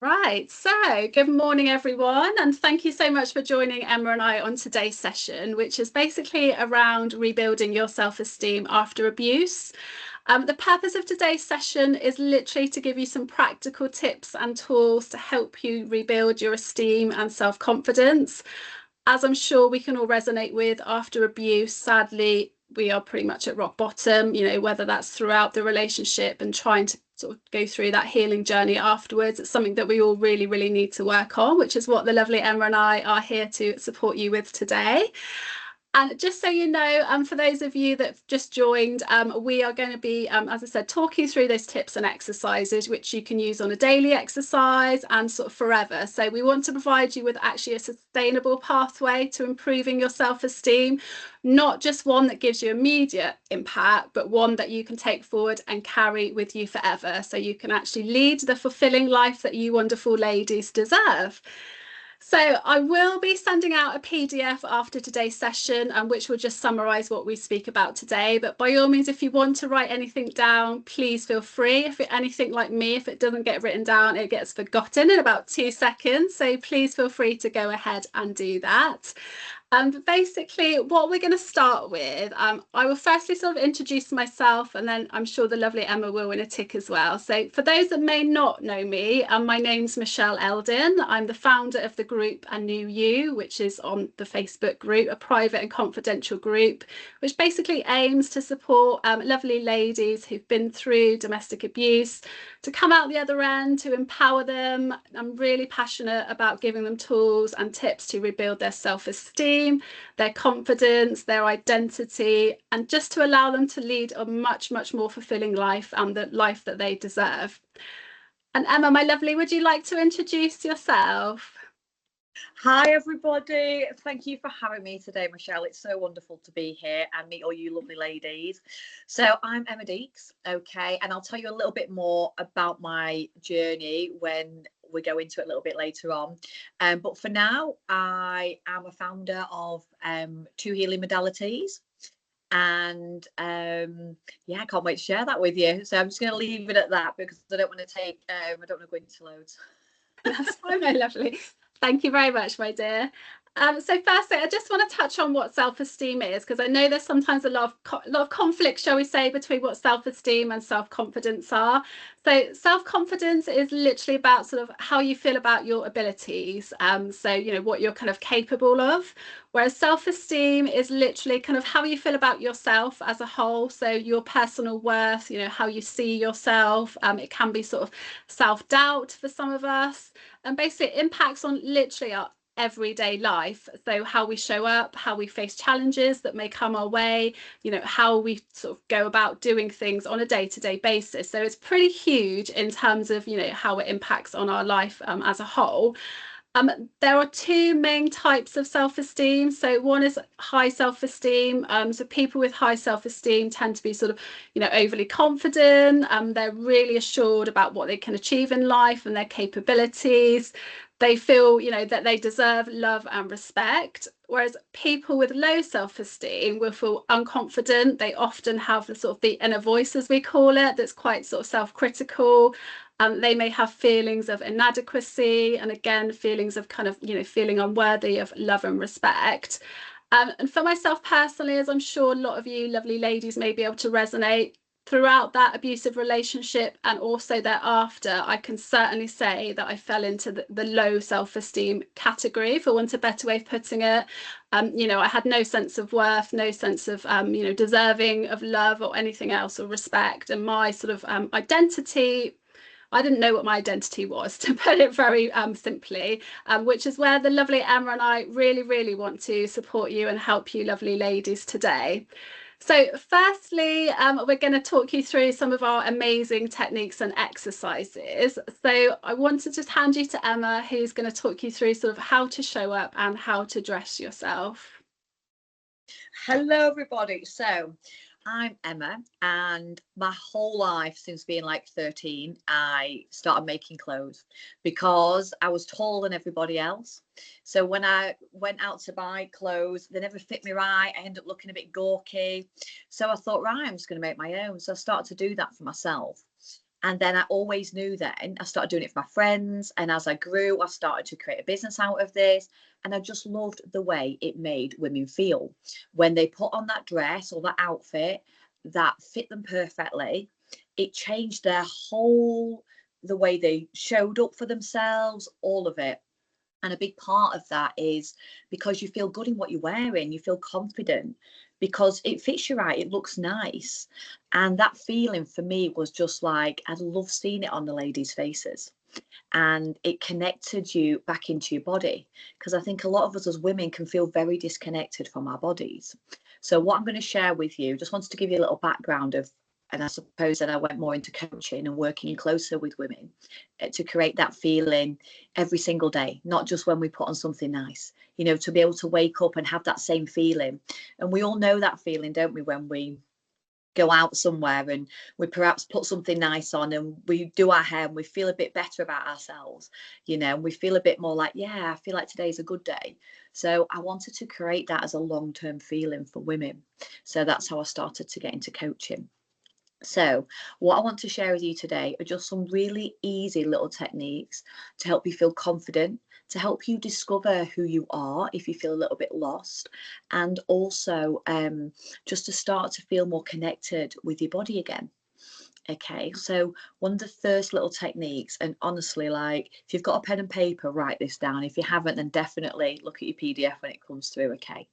Right, so good morning everyone, and thank you so much for joining Emma and I on today's session, which is basically around rebuilding your self-esteem after abuse. The purpose of today's session is literally to give you some practical tips and tools to help you rebuild your esteem and self-confidence. As I'm sure we can all resonate with, after abuse, sadly, we are pretty much at rock bottom, whether that's throughout the relationship and trying to sort of go through that healing journey afterwards. It's something that we all really, really need to work on, which is what the lovely Emma and I are here to support you with today. And just so you know, for those of you that have just joined, we are going to be, as I said, talking through those tips and exercises which you can use on a daily exercise and sort of forever. So we want to provide you with actually a sustainable pathway to improving your self-esteem, not just one that gives you immediate impact, but one that you can take forward and carry with you forever. So you can actually lead the fulfilling life that you wonderful ladies deserve. So I will be sending out a PDF after today's session, which will just summarise what we speak about today. But by all means, if you want to write anything down, please feel free. If it's anything like me, if it doesn't get written down, it gets forgotten in about 2 seconds. So please feel free to go ahead and do that. But basically, what we're going to start with, I will firstly sort of introduce myself, and then I'm sure the lovely Emma will in a tick as well. So for those that may not know me, my name's Michelle Eldon. I'm the founder of the group A New You, which is on the Facebook group, a private and confidential group, which basically aims to support lovely ladies who've been through domestic abuse to come out the other end, to empower them. I'm really passionate about giving them tools and tips to rebuild their self-esteem, their confidence, their identity, and just to allow them to lead a much, much more fulfilling life and the life that they deserve. And Emma, my lovely, would you like to introduce yourself? Hi everybody, thank you for having me today, Michelle. It's so wonderful to be here and meet all you lovely ladies. So I'm Emma Deeks, okay, and I'll tell you a little bit more about my journey when we go into it a little bit later on. But for now, I am a founder of 2 healing modalities. And yeah, I can't wait to share that with you. So I'm just going to leave it at that because I don't want to take, I don't want to go into loads. That's fine, my lovely. Thank you very much, my dear. So firstly, I just want to touch on what self-esteem is, because I know there's sometimes a lot of conflict, shall we say, between what self-esteem and self-confidence are. So self-confidence is literally about sort of how you feel about your abilities. So, what you're kind of capable of. Whereas self-esteem is literally kind of how you feel about yourself as a whole. So your personal worth, how you see yourself. It can be sort of self-doubt for some of us. And basically it impacts on literally our everyday life. So how we show up, how we face challenges that may come our way, how we sort of go about doing things on a day-to-day basis. So it's pretty huge in terms of, how it impacts on our life as a whole. There are 2 main types of self-esteem. So one is high self-esteem. So people with high self-esteem tend to be sort of, overly confident. They're really assured about what they can achieve in life and their capabilities. They feel, that they deserve love and respect. Whereas people with low self-esteem will feel unconfident. They often have the sort of the inner voice, as we call it, that's quite sort of self-critical. They may have feelings of inadequacy and again feelings of kind of feeling unworthy of love and respect. And for myself personally, as I'm sure a lot of you lovely ladies may be able to resonate, throughout that abusive relationship and also thereafter, I can certainly say that I fell into the low self-esteem category, for want of a better way of putting it. I had no sense of worth, no sense of deserving of love or anything else or respect, and my sort of identity, I didn't know what my identity was, to put it very simply, which is where the lovely Emma and I really, really want to support you and help you lovely ladies today. So firstly, we're going to talk you through some of our amazing techniques and exercises. So I want to just hand you to Emma, who's going to talk you through sort of how to show up and how to dress yourself. Hello, everybody. So I'm Emma, and my whole life since being like 13, I started making clothes because I was taller than everybody else. So when I went out to buy clothes, they never fit me right. I ended up looking a bit gawky. So I thought, right, I'm just going to make my own. So I started to do that for myself. And then I always knew then, I started doing it for my friends. And as I grew, I started to create a business out of this. And I just loved the way it made women feel when they put on that dress or that outfit that fit them perfectly. It changed their whole, the way they showed up for themselves, all of it. And a big part of that is because you feel good in what you're wearing, you feel confident because it fits you right, it looks nice. And that feeling for me was just like, I love seeing it on the ladies' faces. And it connected you back into your body. Because I think a lot of us as women can feel very disconnected from our bodies. So, what I'm going to share with you, just wanted to give you a little background of, and I suppose that I went more into coaching and working closer with women to create that feeling every single day, not just when we put on something nice, you know, to be able to wake up and have that same feeling. And we all know that feeling, don't we, when we go out somewhere and we perhaps put something nice on and we do our hair and we feel a bit better about ourselves, you know, and we feel a bit more like, yeah, I feel like today's a good day. So I wanted to create that as a long-term feeling for women. So that's how I started to get into coaching. So what I want to share with you today are just some really easy little techniques to help you feel confident, to help you discover who you are if you feel a little bit lost, and also just to start to feel more connected with your body again. Okay, so one of the first little techniques, and honestly, like if you've got a pen and paper, write this down. If you haven't, then definitely look at your PDF when it comes through. Okay.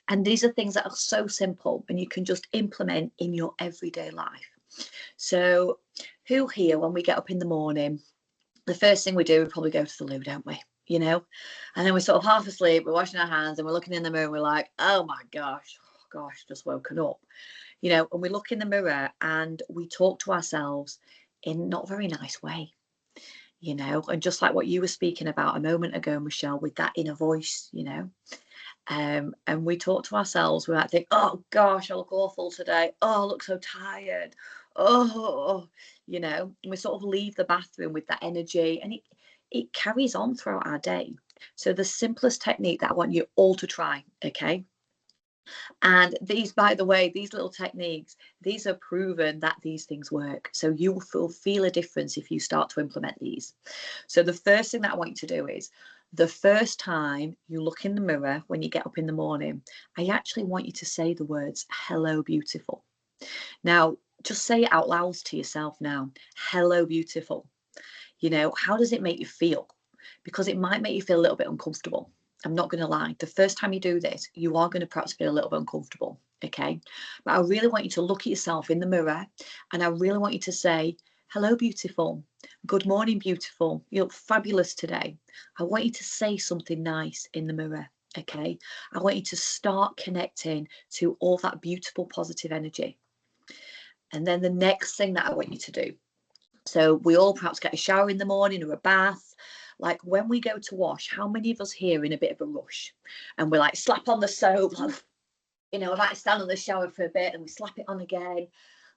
And these are things that are so simple and you can just implement in your everyday life. So, who here, when we get up in the morning, the first thing we do, we probably go to the loo, don't we? You know, and then we're sort of half asleep, we're washing our hands and we're looking in the mirror and we're like, oh my gosh, just woken up. You know, and we look in the mirror and we talk to ourselves in not a very nice way, you know, and just like what you were speaking about a moment ago, Michelle, with that inner voice, you know. And we talk to ourselves, we might think, oh gosh, I look awful today. Oh, I look so tired. Oh, you know, and we sort of leave the bathroom with that energy and it carries on throughout our day. So the simplest technique that I want you all to try, okay? And these, by the way, these little techniques, these are proven that these things work. So you will feel a difference if you start to implement these. So the first thing that I want you to do is the first time you look in the mirror when you get up in the morning, I actually want you to say the words, hello, beautiful. Now, just say it out loud to yourself now. Hello, beautiful. You know, how does it make you feel? Because it might make you feel a little bit uncomfortable. I'm not going to lie. The first time you do this, you are going to perhaps feel a little bit uncomfortable. Okay. But I really want you to look at yourself in the mirror and I really want you to say, hello, beautiful. Good morning, beautiful. You look fabulous today. I want you to say something nice in the mirror. Okay. I want you to start connecting to all that beautiful, positive energy. And then the next thing that I want you to do. So we all perhaps get a shower in the morning or a bath. Like when we go to wash, how many of us here are in a bit of a rush and we're like slap on the soap, you know, I might stand on the shower for a bit and we slap it on again.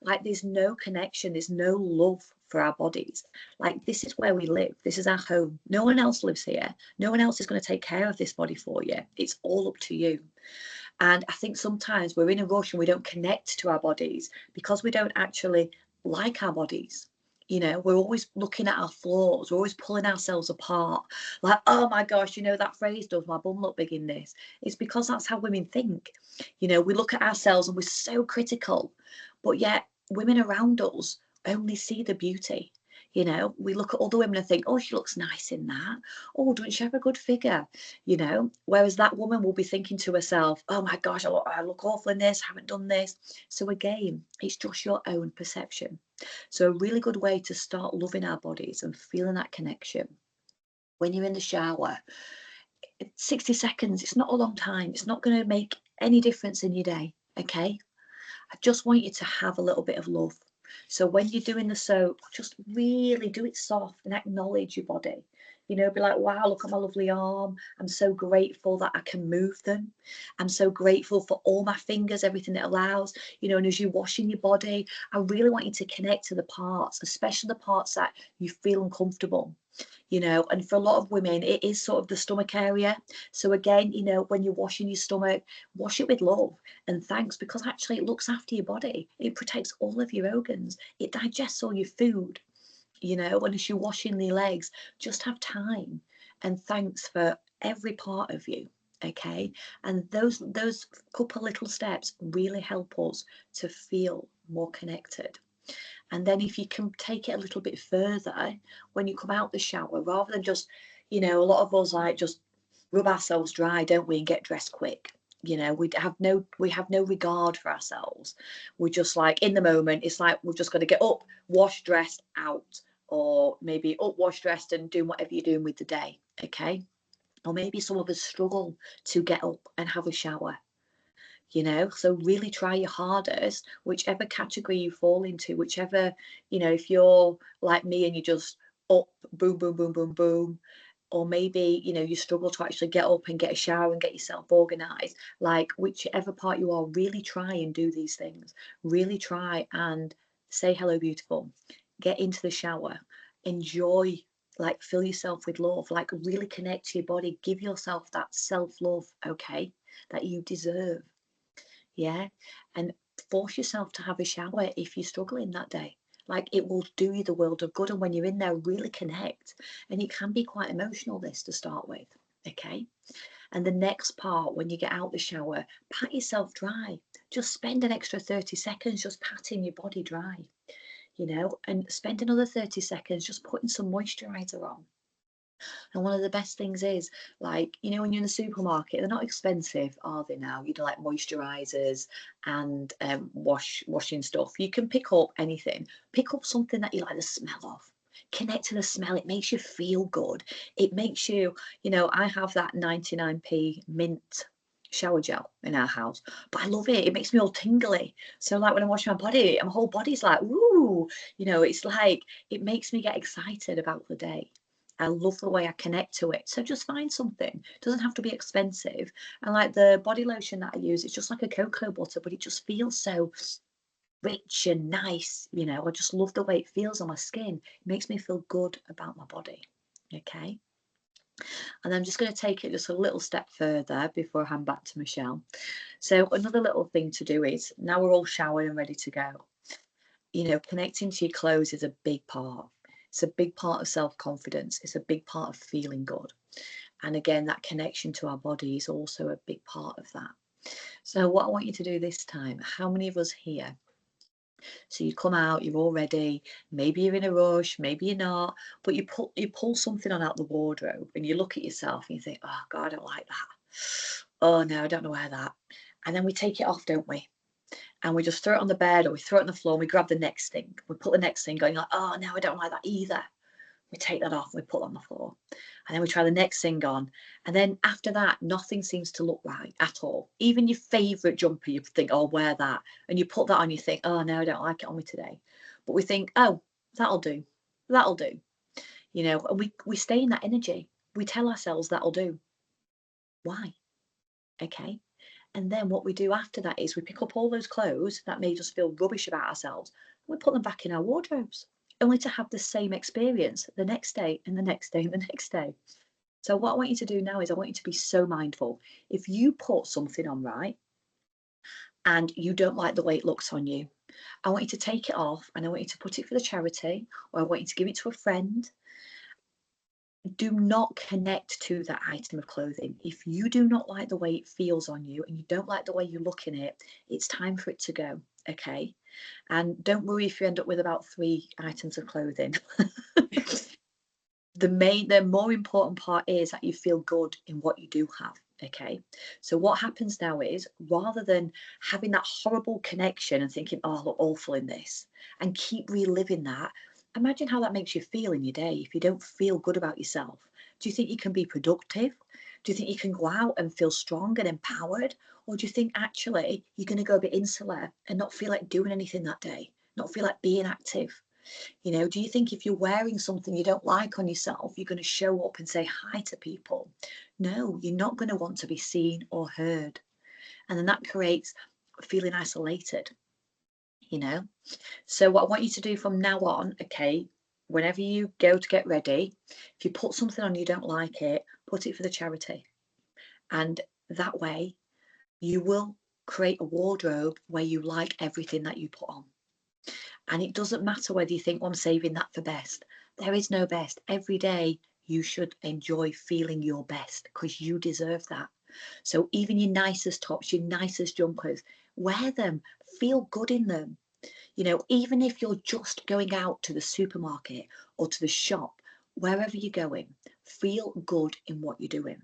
Like there's no connection, there's no love for our bodies. Like this is where we live, this is our home. No one else lives here. No one else is going to take care of this body for you. It's all up to you. And I think sometimes we're in a rush and we don't connect to our bodies because we don't actually like our bodies. You know, we're always looking at our flaws, we're always pulling ourselves apart. Like, oh my gosh, you know, that phrase, does my bum look big in this? It's because that's how women think. You know, we look at ourselves and we're so critical, but yet women around us only see the beauty. You know, we look at other women and think, oh, she looks nice in that. Oh, doesn't she have a good figure? You know, whereas that woman will be thinking to herself, oh my gosh, I look awful in this, I haven't done this. So again, it's just your own perception. So a really good way to start loving our bodies and feeling that connection when you're in the shower, 60 seconds, it's not a long time. It's not going to make any difference in your day. Okay. I just want you to have a little bit of love. So when you're doing the soap, just really do it soft and acknowledge your body. You know, be like, wow, look at my lovely arm. I'm so grateful that I can move them. I'm so grateful for all my fingers, everything it allows. You know, and as you're washing your body, I really want you to connect to the parts, especially the parts that you feel uncomfortable. You know, and for a lot of women, it is sort of the stomach area. So again, you know, when you're washing your stomach, wash it with love and thanks, because actually it looks after your body. It protects all of your organs. It digests all your food. you know, and as you're washing the legs, just have time and thanks for every part of you. Okay, and those couple little steps really help us to feel more connected. And then if you can take it a little bit further, when you come out the shower, rather than just, you know, a lot of us like just rub ourselves dry, don't we, and get dressed quick. You know, we have no regard for ourselves. We're just like in the moment, it's like we've just got to get up, wash, dressed, out, or maybe up, wash, dressed, and doing whatever you're doing with the day. Okay. Or maybe some of us struggle to get up and have a shower, you know, so really try your hardest, whichever category you fall into, whichever, you know, if you're like me and you just up, boom, boom, boom, boom, boom, or maybe, you know, you struggle to actually get up and get a shower and get yourself organized, like whichever part you are, really try and do these things. Really try and say hello beautiful, get into the shower, enjoy, like fill yourself with love, like really connect to your body, give yourself that self-love, okay, that you deserve. Yeah, and force yourself to have a shower if you're struggling that day. Like it will do you the world of good. And when you're in there, really connect. And it can be quite emotional, this to start with. Okay. And the next part, when you get out the shower, pat yourself dry. Just spend an extra 30 seconds just patting your body dry, you know, and spend another 30 seconds just putting some moisturizer on. And one of the best things is, like, you know, when you're in the supermarket, they're not expensive, are they now? You know, like moisturizers and washing stuff. You can pick up anything. Pick up something that you like the smell of. Connect to the smell. It makes you feel good. It makes you, you know, I have that 99p mint shower gel in our house, but I love it. It makes me all tingly. So like when I wash my body, my whole body's like, ooh, you know, it's like it makes me get excited about the day. I love the way I connect to it. So just find something. It doesn't have to be expensive. And like the body lotion that I use, it's just like a cocoa butter, but it just feels so rich and nice. You know, I just love the way it feels on my skin. It makes me feel good about my body. Okay. And I'm just going to take it just a little step further before I hand back to Michelle. So another little thing to do is, now we're all showered and ready to go, you know, connecting to your clothes is a big part. It's a big part of self-confidence. It's a big part of feeling good. And again, that connection to our body is also a big part of that. So what I want you to do this time, how many of us here? So you come out, you're all ready, maybe you're in a rush, maybe you're not, but you pull something on out the wardrobe and you look at yourself and you think, oh God, I don't like that. Oh no, I don't know wear that. And then we take it off, don't we? And we just throw it on the bed or we throw it on the floor and we grab the next thing. We put the next thing going like, oh no, I don't like that either. We take that off and we put it on the floor. And then we try the next thing on. And then after that, nothing seems to look right at all. Even your favourite jumper, you think, oh, wear that. And you put that on, you think, oh no, I don't like it on me today. But we think, oh, that'll do. That'll do. You know, and we stay in that energy. We tell ourselves that'll do. Why? Okay. And then what we do after that is we pick up all those clothes that made us feel rubbish about ourselves and we put them back in our wardrobes, only to have the same experience the next day and the next day and the next day. So what I want you to do now is I want you to be so mindful. If you put something on, right, and you don't like the way it looks on you, I want you to take it off and I want you to put it for the charity, or I want you to give it to a friend. Do not connect to that item of clothing. If you do not like the way it feels on you and you don't like the way you look in it, it's time for it to go. Okay. And don't worry if you end up with about 3 items of clothing. The more important part is that you feel good in what you do have. Okay. So what happens now is, rather than having that horrible connection and thinking, oh, I look awful in this, and keep reliving that, imagine how that makes you feel in your day if you don't feel good about yourself. Do you think you can be productive? Do you think you can go out and feel strong and empowered? Or do you think actually you're going to go a bit insular and not feel like doing anything that day, not feel like being active? You know, do you think if you're wearing something you don't like on yourself, you're going to show up and say hi to people? No, you're not going to want to be seen or heard. And then that creates feeling isolated, you know? So what I want you to do from now on, okay, whenever you go to get ready, if you put something on you don't like it, put it for the charity. And that way you will create a wardrobe where you like everything that you put on. And it doesn't matter whether you think, oh, I'm saving that for best. There is no best. Every day you should enjoy feeling your best, because you deserve that. So even your nicest tops, your nicest jumpers, wear them, feel good in them. Even if you're just going out to the supermarket or to the shop, wherever you're going, feel good in what you're doing.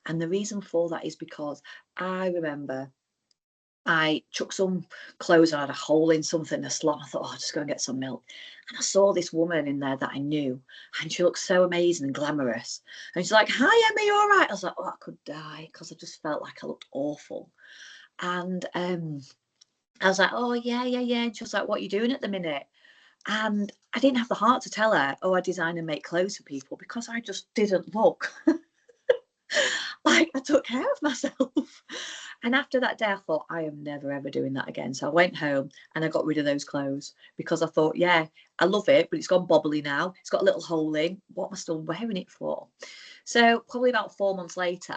And the reason for that is because I remember I took some clothes and I had a hole in something, a slot. I thought, oh, I'll just go and get some milk. And I saw this woman in there that I knew, and she looked so amazing and glamorous. And she's like, hi, Emma, you all right? I was like, oh, I could die, because I just felt like I looked awful. And I was like, oh, yeah, yeah, yeah. And she was like, what are you doing at the minute? And I didn't have the heart to tell her, oh, I design and make clothes for people, because I just didn't look like I took care of myself. And after that day, I thought, I am never, ever doing that again. So I went home and I got rid of those clothes, because I thought, yeah, I love it, but it's gone bobbly now. It's got a little hole in. What am I still wearing it for? So probably about 4 months later,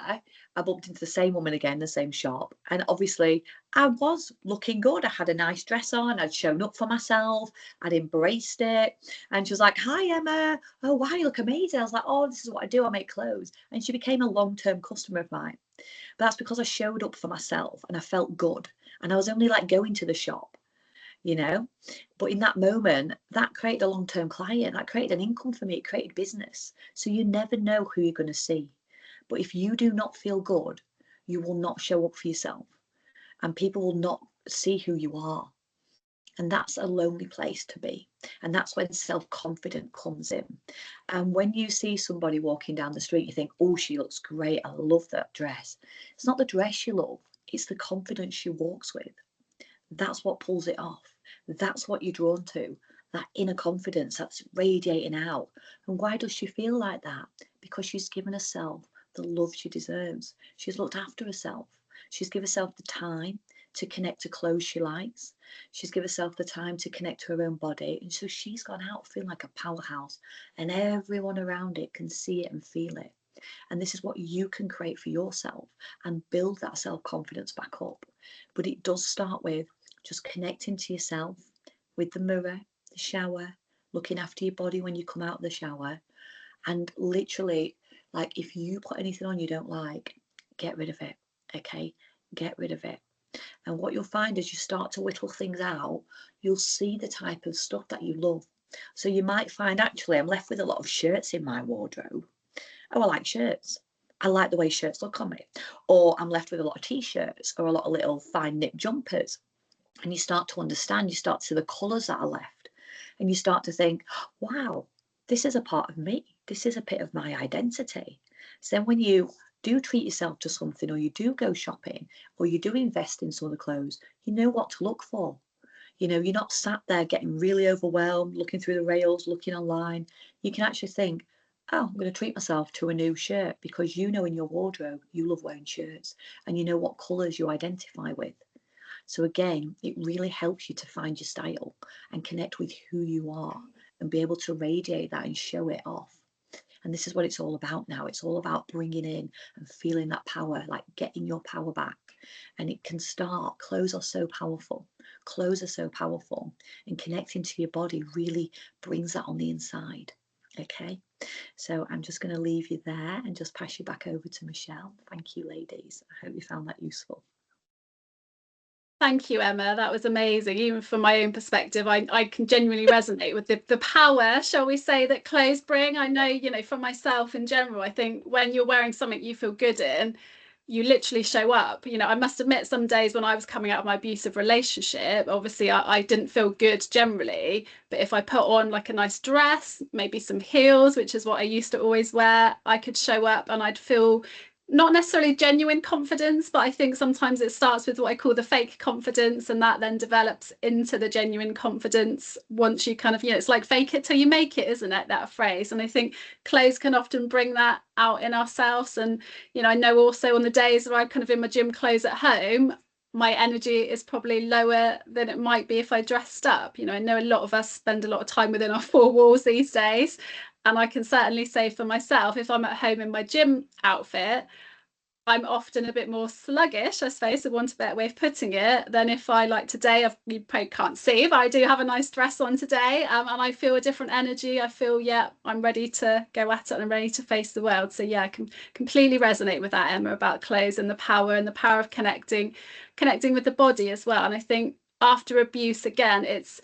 I bumped into the same woman again, the same shop. And obviously I was looking good. I had a nice dress on. I'd shown up for myself. I'd embraced it. And she was like, hi, Emma. Oh, wow, you look amazing. I was like, oh, this is what I do. I make clothes. And she became a long-term customer of mine. But that's because I showed up for myself and I felt good. And I was only like going to the shop, but in that moment, that created a long-term client, that created an income for me, it created business. So you never know who you're going to see. But if you do not feel good, you will not show up for yourself, and people will not see who you are. And that's a lonely place to be. And that's when self-confidence comes in. And when you see somebody walking down the street, you think, oh, she looks great, I love that dress. It's not the dress you love, it's the confidence she walks with. That's what pulls it off. That's what you're drawn to, that inner confidence that's radiating out. And why does she feel like that? Because she's given herself the love she deserves. She's looked after herself. She's given herself the time to connect to clothes she likes. She's given herself the time to connect to her own body. And so she's gone out feeling like a powerhouse, and everyone around it can see it and feel it. And this is what you can create for yourself and build that self-confidence back up. But it does start with just connecting to yourself, with the mirror, the shower, looking after your body when you come out of the shower. And literally, like, if you put anything on you don't like, get rid of it. Okay, get rid of it. And what you'll find as you start to whittle things out, you'll see the type of stuff that you love. So you might find, actually, I'm left with a lot of shirts in my wardrobe. Oh, I like shirts. I like the way shirts look on me. Or I'm left with a lot of t-shirts or a lot of little fine knit jumpers. And you start to understand, you start to see the colours that are left, and you start to think, wow, this is a part of me. This is a bit of my identity. So then when you do treat yourself to something, or you do go shopping, or you do invest in some of the clothes, you know what to look for. You're not sat there getting really overwhelmed, looking through the rails, looking online. You can actually think, oh, I'm going to treat myself to a new shirt, because in your wardrobe, you love wearing shirts, and you know what colours you identify with. So again, it really helps you to find your style and connect with who you are, and be able to radiate that and show it off. And this is what it's all about now. It's all about bringing in and feeling that power, like getting your power back. And it can start, clothes are so powerful. Clothes are so powerful, and connecting to your body really brings that on the inside. Okay, so I'm just going to leave you there and just pass you back over to Michelle. Thank you, ladies. I hope you found that useful. Thank you, Emma. That was amazing. Even from my own perspective, I can genuinely resonate with the power, shall we say, that clothes bring. I know, for myself in general, I think when you're wearing something you feel good in, you literally show up. I must admit, some days when I was coming out of my abusive relationship, obviously I didn't feel good generally, but if I put on like a nice dress, maybe some heels, which is what I used to always wear, I could show up and I'd feel not necessarily genuine confidence, but I think sometimes it starts with what I call the fake confidence, and that then develops into the genuine confidence once you kind of, it's like fake it till you make it, isn't it, that phrase? And I think clothes can often bring that out in ourselves. And I know also on the days where I'm kind of in my gym clothes at home, my energy is probably lower than it might be if I dressed up. I know a lot of us spend a lot of time within our four walls these days, and I can certainly say for myself, if I'm at home in my gym outfit, I'm often a bit more sluggish, I suppose, for want of a better way of putting it, than if I, like today, you probably can't see, but I do have a nice dress on today, and I feel a different energy. I feel, yeah, I'm ready to go at it and I'm ready to face the world. So yeah, I can completely resonate with that, Emma, about clothes and the power of connecting with the body as well. And I think after abuse, again, it's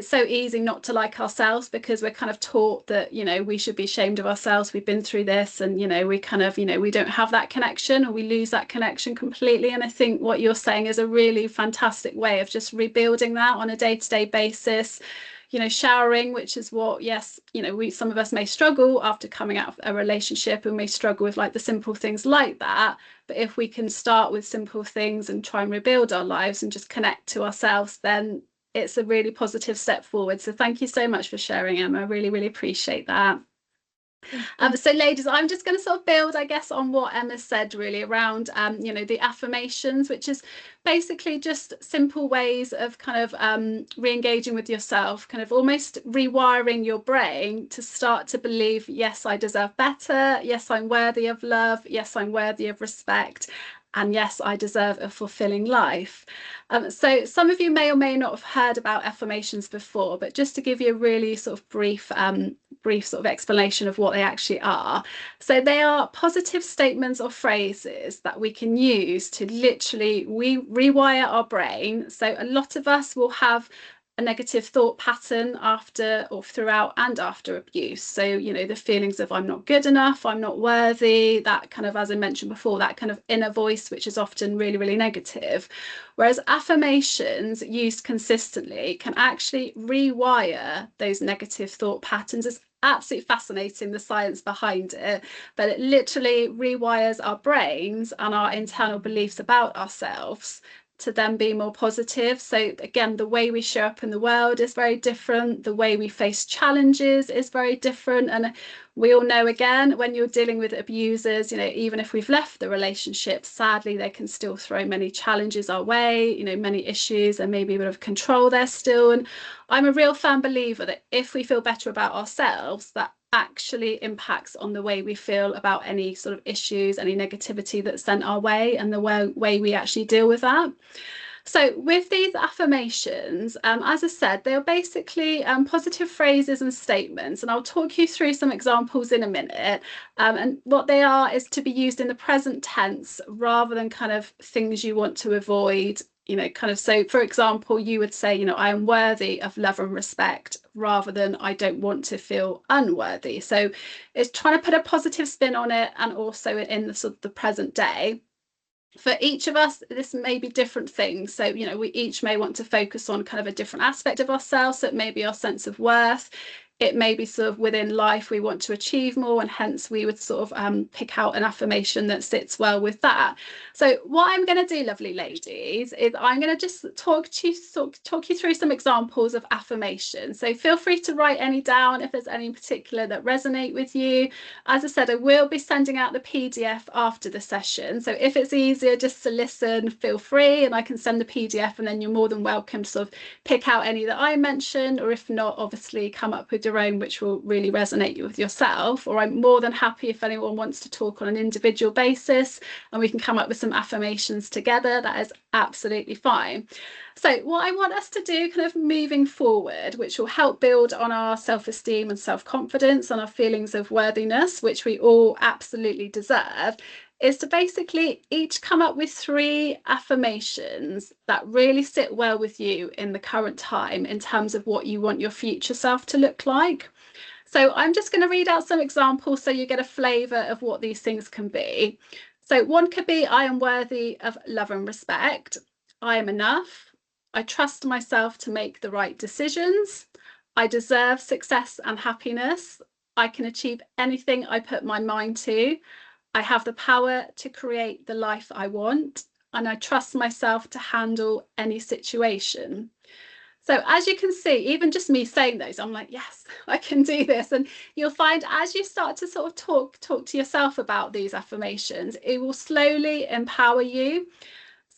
so easy not to like ourselves, because we're kind of taught that, you know, we should be ashamed of ourselves, we've been through this, and, you know, we kind of, you know, we don't have that connection, or we lose that connection completely. And I think what you're saying is a really fantastic way of just rebuilding that on a day-to-day basis. You know, showering, which is what, yes, you know, some of us may struggle after coming out of a relationship, and may struggle with like the simple things like that. But if we can start with simple things and try and rebuild our lives and just connect to ourselves, then it's a really positive step forward. So thank you so much for sharing, Emma. I really, really appreciate that. So ladies, I'm just going to sort of build, I guess, on what Emma said, really around, you know, the affirmations, which is basically just simple ways of kind of re-engaging with yourself, kind of almost rewiring your brain to start to believe, yes, I deserve better. Yes, I'm worthy of love. Yes, I'm worthy of respect. And yes, I deserve a fulfilling life. So some of you may or may not have heard about affirmations before, but just to give you a really sort of brief sort of explanation of what they actually are. So they are positive statements or phrases that we can use to literally rewire our brain. So a lot of us will have a negative thought pattern after or throughout and after abuse. So, you know, the feelings of I'm not good enough, I'm not worthy, that kind of, as I mentioned before, that kind of inner voice, which is often really, really negative. Whereas affirmations used consistently can actually rewire those negative thought patterns. It's absolutely fascinating, the science behind it, but it literally rewires our brains and our internal beliefs about ourselves to then be more positive. So again, the way we show up in the world is very different. The way we face challenges is very different. And we all know, again, when you're dealing with abusers, you know, even if we've left the relationship, sadly, they can still throw many challenges our way, you know, many issues, and maybe a bit of control there still. And I'm a real firm believer that if we feel better about ourselves, that actually impacts on the way we feel about any sort of issues, any negativity that's sent our way, and the way we actually deal with that. So with these affirmations, as I said, they're basically positive phrases and statements, and I'll talk you through some examples in a minute. And what they are is to be used in the present tense rather than kind of things you want to avoid. You know, kind of, so for example, you would say, you know, I am worthy of love and respect, rather than I don't want to feel unworthy. So it's trying to put a positive spin on it, and also in the sort of the present day. For each of us, this may be different things. So, you know, we each may want to focus on kind of a different aspect of ourselves. So it may be our sense of worth. It may be sort of within life we want to achieve more, and hence we would sort of pick out an affirmation that sits well with that. So what I'm going to do, lovely ladies, is I'm going to just talk you through some examples of affirmations. So feel free to write any down if there's any in particular that resonate with you. As I said, I will be sending out the PDF after the session. So if it's easier just to listen, feel free, and I can send the PDF, and then you're more than welcome to sort of pick out any that I mentioned, or if not, obviously come up with your own, which will really resonate with yourself. Or I'm more than happy if anyone wants to talk on an individual basis and we can come up with some affirmations together. That is absolutely fine. So what I want us to do kind of moving forward, which will help build on our self-esteem and self-confidence and our feelings of worthiness, which we all absolutely deserve, is to basically each come up with 3 affirmations that really sit well with you in the current time in terms of what you want your future self to look like. So I'm just going to read out some examples so you get a flavour of what these things can be. So one could be, I am worthy of love and respect. I am enough. I trust myself to make the right decisions. I deserve success and happiness. I can achieve anything I put my mind to. I have the power to create the life I want, and I trust myself to handle any situation. So as you can see, even just me saying those, I'm like, yes, I can do this. And you'll find as you start to sort of talk to yourself about these affirmations, it will slowly empower you.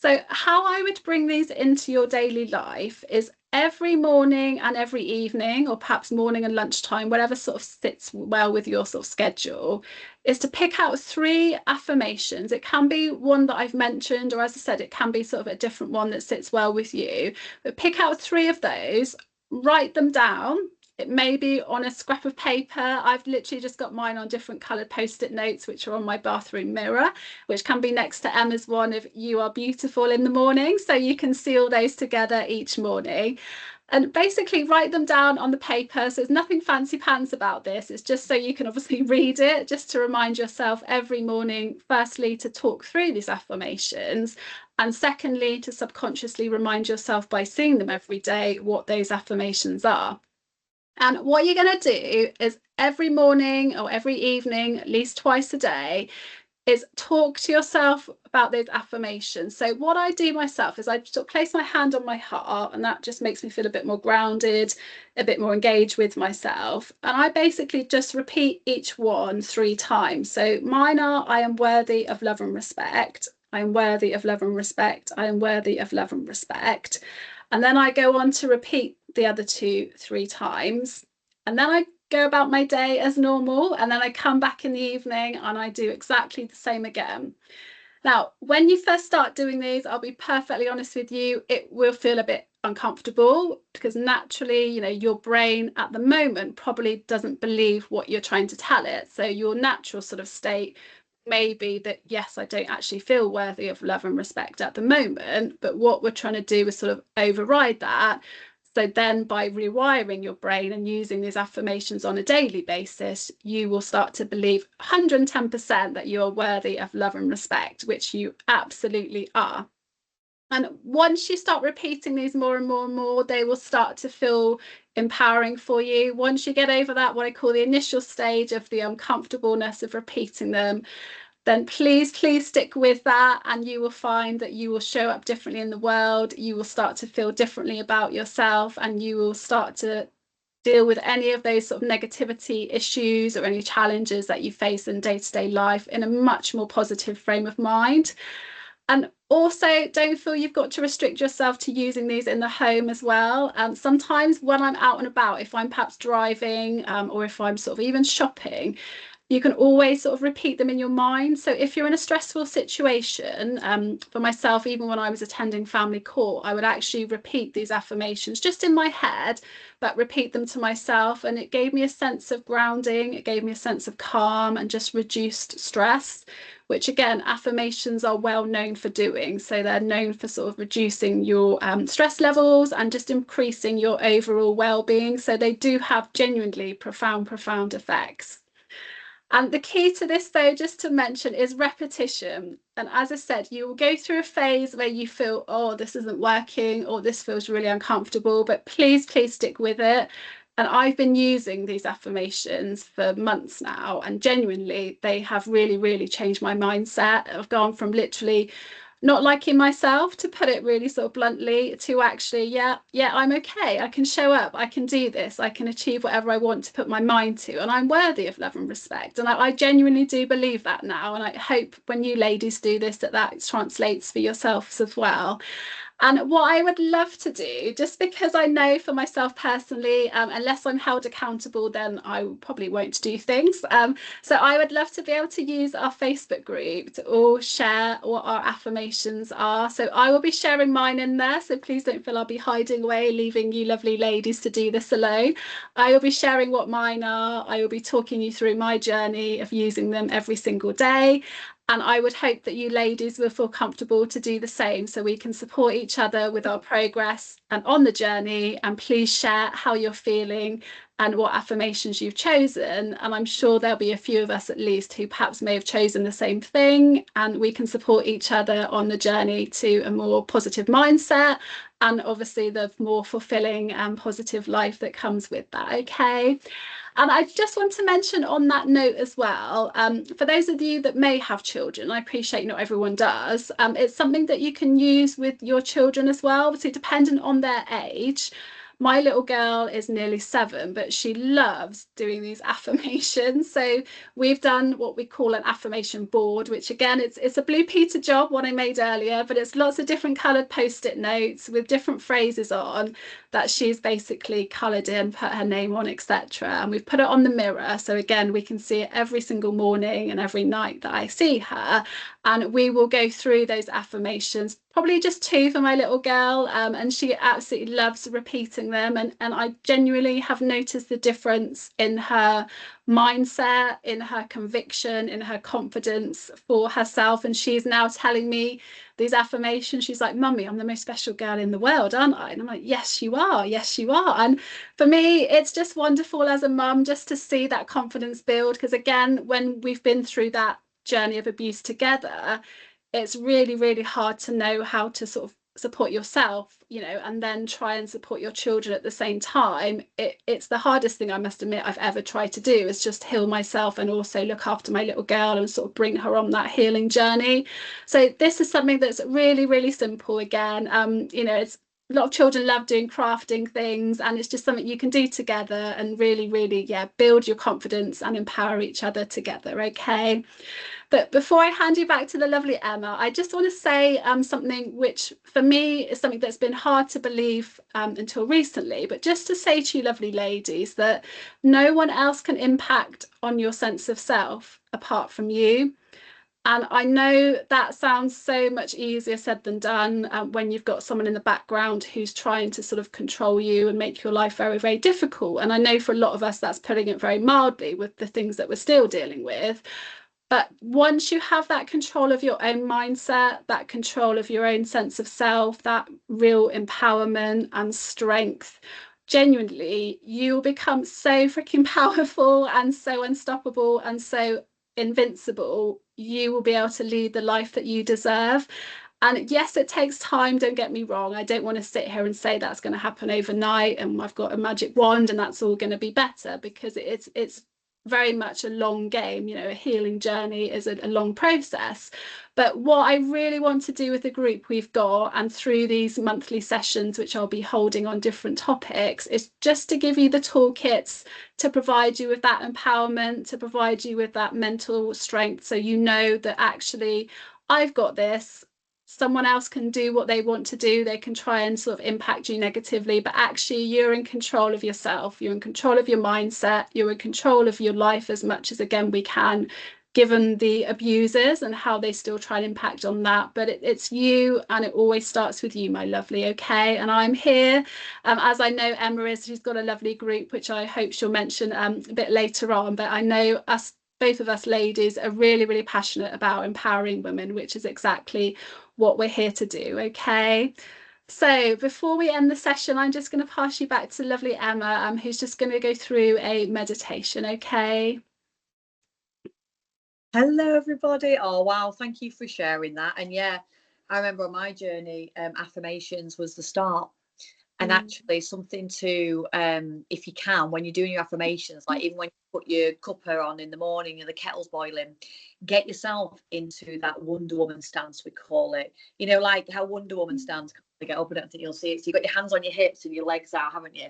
So how I would bring these into your daily life is every morning and every evening, or perhaps morning and lunchtime, whatever sort of sits well with your sort of schedule, is to pick out 3 affirmations. It can be one that I've mentioned, or as I said, it can be sort of a different one that sits well with you. But pick out 3 of those, write them down. It may be on a scrap of paper. I've literally just got mine on different coloured post-it notes, which are on my bathroom mirror, which can be next to Emma's one of "You are beautiful" in the morning. So you can see all those together each morning. And basically write them down on the paper. So there's nothing fancy pants about this. It's just so you can obviously read it, just to remind yourself every morning, firstly, to talk through these affirmations. And secondly, to subconsciously remind yourself by seeing them every day what those affirmations are. And what you're going to do is every morning or every evening, at least twice a day, is talk to yourself about those affirmations. So what I do myself is I sort of place my hand on my heart, and that just makes me feel a bit more grounded, a bit more engaged with myself. And I basically just repeat each one 3 times. So mine are: I am worthy of love and respect. I am worthy of love and respect. I am worthy of love and respect. And then I go on to repeat the other 2 3 times. And then I go about my day as normal, and then I come back in the evening and I do exactly the same again. Now, when you first start doing these, I'll be perfectly honest with you, it will feel a bit uncomfortable, because naturally, you know, your brain at the moment probably doesn't believe what you're trying to tell it. So your natural sort of state may be that, yes, I don't actually feel worthy of love and respect at the moment, but what we're trying to do is sort of override that. So then by rewiring your brain and using these affirmations on a daily basis, you will start to believe 110% that you are worthy of love and respect, which you absolutely are. And once you start repeating these more and more and more, they will start to feel empowering for you. Once you get over that, what I call the initial stage of the uncomfortableness of repeating them, then please stick with that, and you will find that you will show up differently in the world. You will start to feel differently about yourself, and you will start to deal with any of those sort of negativity issues or any challenges that you face in day-to-day life in a much more positive frame of mind. And also, don't feel you've got to restrict yourself to using these in the home as well. Sometimes when I'm out and about, if I'm perhaps driving, or if I'm sort of even shopping, you can always sort of repeat them in your mind. So if you're in a stressful situation, for myself, even when I was attending family court, I would actually repeat these affirmations just in my head, but repeat them to myself. And it gave me a sense of grounding. It gave me a sense of calm and just reduced stress, which again, affirmations are well known for doing. So they're known for sort of reducing your stress levels and just increasing your overall well-being. So they do have genuinely profound effects. And the key to this, though, just to mention, is repetition. And as I said, you will go through a phase where you feel, oh, this isn't working, or this feels really uncomfortable, but please stick with it. And I've been using these affirmations for months now, and genuinely, they have really changed my mindset. I've gone from literally not liking myself, to put it really sort of bluntly, to actually, yeah, I'm okay. I can show up. I can do this. I can achieve whatever I want to put my mind to, and I'm worthy of love and respect. And I genuinely do believe that now. And I hope when you ladies do this, that translates for yourselves as well. And what I would love to do, just because I know for myself personally, unless I'm held accountable, then I probably won't do things. So I would love to be able to use our Facebook group to all share what our affirmations are. So I will be sharing mine in there. So please don't feel I'll be hiding away, leaving you lovely ladies to do this alone. I will be sharing what mine are. I will be talking you through my journey of using them every single day. And I would hope that you ladies will feel comfortable to do the same, so we can support each other with our progress and on the journey. And please share how you're feeling and what affirmations you've chosen. And I'm sure there'll be a few of us at least who perhaps may have chosen the same thing, and we can support each other on the journey to a more positive mindset, and obviously the more fulfilling and positive life that comes with that. Okay. And I just want to mention on that note as well, for those of you that may have children, I appreciate not everyone does, it's something that you can use with your children as well, obviously dependent on their age. My little girl is nearly 7, but she loves doing these affirmations. So we've done what we call an affirmation board, which again, it's a Blue Peter job, one I made earlier, but it's lots of different coloured post-it notes with different phrases on that she's basically coloured in, put her name on, etc. And we've put it on the mirror. So again, we can see it every single morning and every night that I see her. And we will go through those affirmations, probably just 2 for my little girl. And she absolutely loves repeating them. And I genuinely have noticed the difference in her mindset, in her conviction, in her confidence for herself. And she's now telling me these affirmations. She's like, Mummy, I'm the most special girl in the world, aren't I? And I'm like, yes, you are. Yes, you are. And for me, it's just wonderful as a mum just to see that confidence build. Because again, when we've been through that journey of abuse together, it's really, really hard to know how to sort of support yourself, and then try and support your children at the same time. It's the hardest thing, I must admit, I've ever tried to do, is just heal myself and also look after my little girl and sort of bring her on that healing journey. So this is something that's really, really simple. Again, it's a lot of children love doing crafting things, and it's just something you can do together and really, really, build your confidence and empower each other together. Okay. But before I hand you back to the lovely Emma, I just want to say something which for me is something that's been hard to believe until recently, but just to say to you lovely ladies that no one else can impact on your sense of self apart from you. And I know that sounds so much easier said than done when you've got someone in the background who's trying to sort of control you and make your life very, very difficult. And I know for a lot of us, that's putting it very mildly with the things that we're still dealing with. But once you have that control of your own mindset, that control of your own sense of self, that real empowerment and strength, genuinely, you will become so freaking powerful and so unstoppable and so invincible. You will be able to lead the life that you deserve. And yes, it takes time, don't get me wrong. I don't want to sit here and say that's going to happen overnight and I've got a magic wand and that's all going to be better, because it's very much a long game. A healing journey is a long process. But what I really want to do with the group we've got, and through these monthly sessions which I'll be holding on different topics, is just to give you the toolkits to provide you with that empowerment, to provide you with that mental strength, so you know that actually I've got this. Someone else can do what they want to do. They can try and sort of impact you negatively, but actually you're in control of yourself. You're in control of your mindset. You're in control of your life as much as, again, we can, given the abusers and how they still try and impact on that. But it's you, and it always starts with you, my lovely. Okay. And I'm here, as I know Emma is. She's got a lovely group, which I hope she'll mention a bit later on. But I know both of us ladies are really, really passionate about empowering women, which is exactly what we're here to do. Okay. So before we end the session, I'm just going to pass you back to lovely Emma, who's just going to go through a meditation. Okay. Hello, everybody. Oh, wow. Thank you for sharing that. And yeah, I remember on my journey, affirmations was the start. And actually something to, if you can, when you're doing your affirmations, like even when you put your cuppa on in the morning and the kettle's boiling, get yourself into that Wonder Woman stance, we call it. Like how Wonder Woman stands, to get up, I don't think you'll see it. So you've got your hands on your hips and your legs out, haven't you?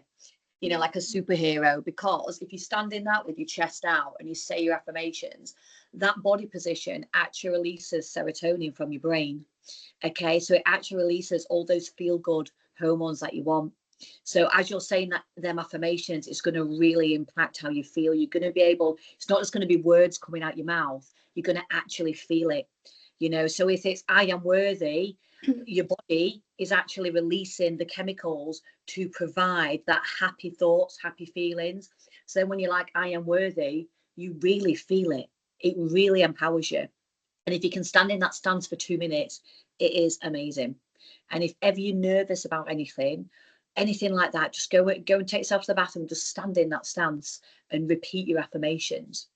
Like a superhero. Because if you stand in that with your chest out and you say your affirmations, that body position actually releases serotonin from your brain. Okay, so it actually releases all those feel good hormones that you want. So as you're saying them affirmations, it's going to really impact how you feel. You're going to be able, it's not just going to be words coming out your mouth, you're going to actually feel it. So if it's I am worthy, your body is actually releasing the chemicals to provide that happy thoughts, happy feelings. So then when you're like I am worthy, you really feel it. It really empowers you. And if you can stand in that stance for 2 minutes, it is amazing. And if ever you're nervous about anything like that, just go and take yourself to the bathroom, just stand in that stance and repeat your affirmations,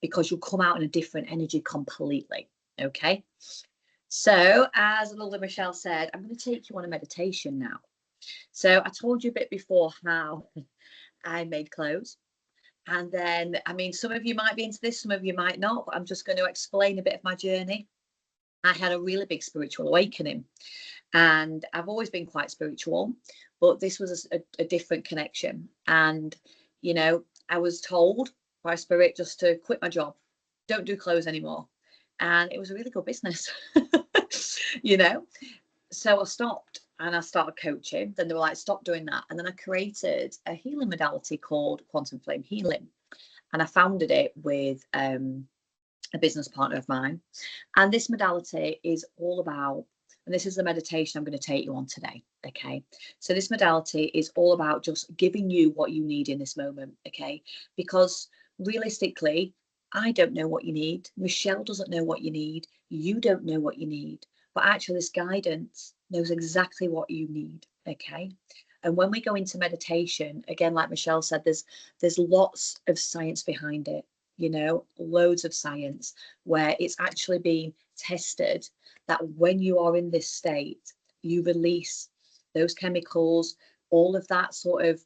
because you'll come out in a different energy completely. Okay. So as Lilda Michelle said, I'm going to take you on a meditation now. So I told you a bit before how I made clothes. And then, some of you might be into this, some of you might not, but I'm just going to explain a bit of my journey. I had a really big spiritual awakening. And I've always been quite spiritual, but this was a different connection. And, you know, I was told by spirit just to quit my job, don't do clothes anymore. And it was a really good business, you know. So I stopped and I started coaching. Then they were like, stop doing that. And then I created a healing modality called Quantum Flame Healing. And I founded it with a business partner of mine. And this modality is all about, and this is the meditation I'm going to take you on today. Okay. So this modality is all about just giving you what you need in this moment. Okay. Because realistically, I don't know what you need. Michelle doesn't know what you need. You don't know what you need. But actually, this guidance knows exactly what you need. Okay. And when we go into meditation, again, like Michelle said, there's lots of science behind it, you know, loads of science where it's actually been tested that when you are in this state, you release those chemicals, all of that sort of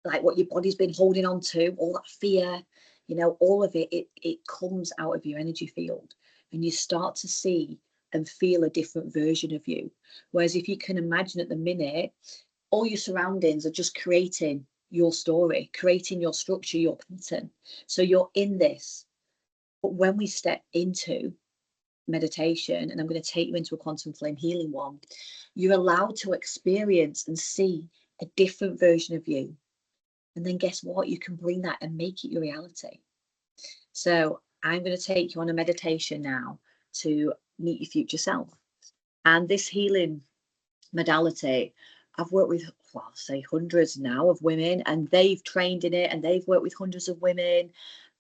like what your body's been holding on to, all that fear, you know, all of it, it comes out of your energy field and you start to see and feel a different version of you. Whereas if you can imagine at the minute, all your surroundings are just creating your story, creating your structure, your pattern. So you're in this. But when we step into meditation, and I'm going to take you into a quantum flame healing one, you're allowed to experience and see a different version of you. And then guess what? You can bring that and make it your reality. So I'm going to take you on a meditation now to meet your future self. And this healing modality, I've worked with, well, say hundreds now of women, and they've trained in it and they've worked with hundreds of women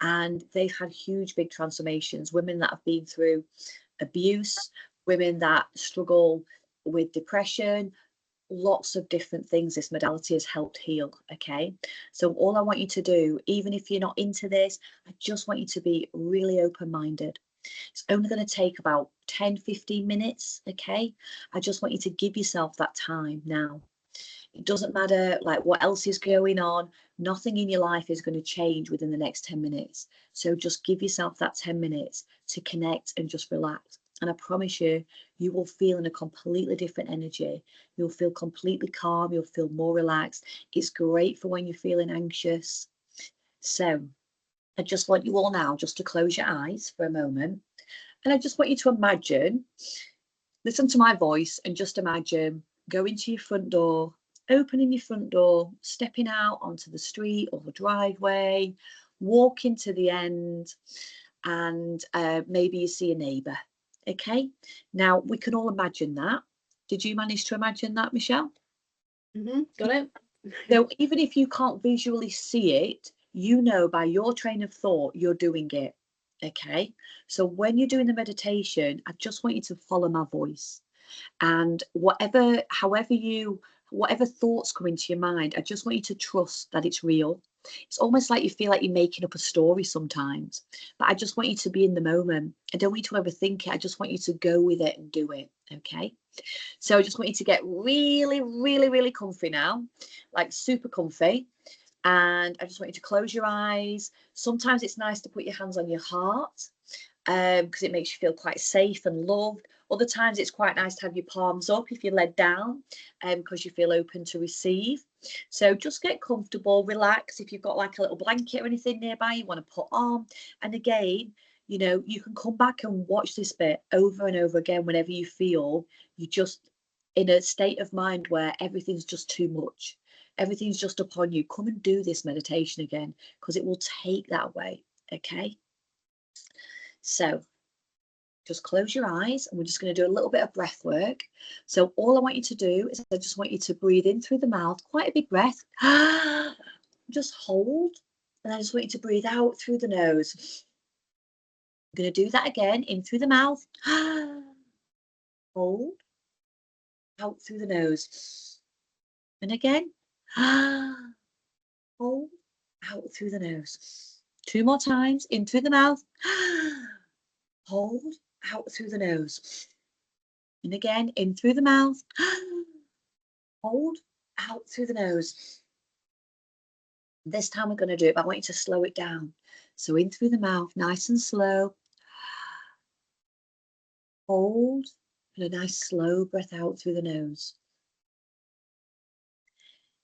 and they've had huge, big transformations. Women that have been through abuse, women that struggle with depression, lots of different things this modality has helped heal. Okay, so all I want you to do, even if you're not into this, I just want you to be really open-minded. It's only going to take about 10-15 minutes. Okay, I just want you to give yourself that time now. It doesn't matter like what else is going on, nothing in your life is going to change within the next 10 minutes. So just give yourself that 10 minutes to connect and just relax. And I promise you, you will feel in a completely different energy. You'll feel completely calm. You'll feel more relaxed. It's great for when you're feeling anxious. So I just want you all now just to close your eyes for a moment. And I just want you to imagine, listen to my voice and just imagine going to your front door, opening your front door, stepping out onto the street or the driveway, walking to the end, and maybe you see a neighbour. Okay, now we can all imagine that. Did you manage to imagine that, Michelle? Got it. So even if you can't visually see it, you know by your train of thought you're doing it. Okay, so when you're doing the meditation, I just want you to follow my voice, and whatever thoughts come into your mind, I just want you to trust that it's real. It's almost like you feel like you're making up a story sometimes, but I just want you to be in the moment. I don't want you to overthink it. I just want you to go with it and do it. Okay, so I just want you to get really, really, really comfy now, like super comfy. And I just want you to close your eyes. Sometimes it's nice to put your hands on your heart because it makes you feel quite safe and loved. Other times it's quite nice to have your palms up if you're led down because you feel open to receive. So just get comfortable, relax. If you've got like a little blanket or anything nearby you want to put on. And again, you know, you can come back and watch this bit over and over again whenever you feel you're just in a state of mind where everything's just too much. Everything's just upon you. Come and do this meditation again because it will take that away. Okay. So just close your eyes and we're just going to do a little bit of breath work. So all I want you to do is I just want you to breathe in through the mouth, quite a big breath. Just hold. And I just want you to breathe out through the nose. I'm going to do that again, in through the mouth. Hold. Out through the nose. And again. Hold. Out through the nose. 2 more times, in through the mouth. Hold. Out through the nose. And again, in through the mouth. Hold. Out through the nose. This time we're going to do it, but I want you to slow it down. So in through the mouth, nice and slow. Hold. And a nice slow breath out through the nose.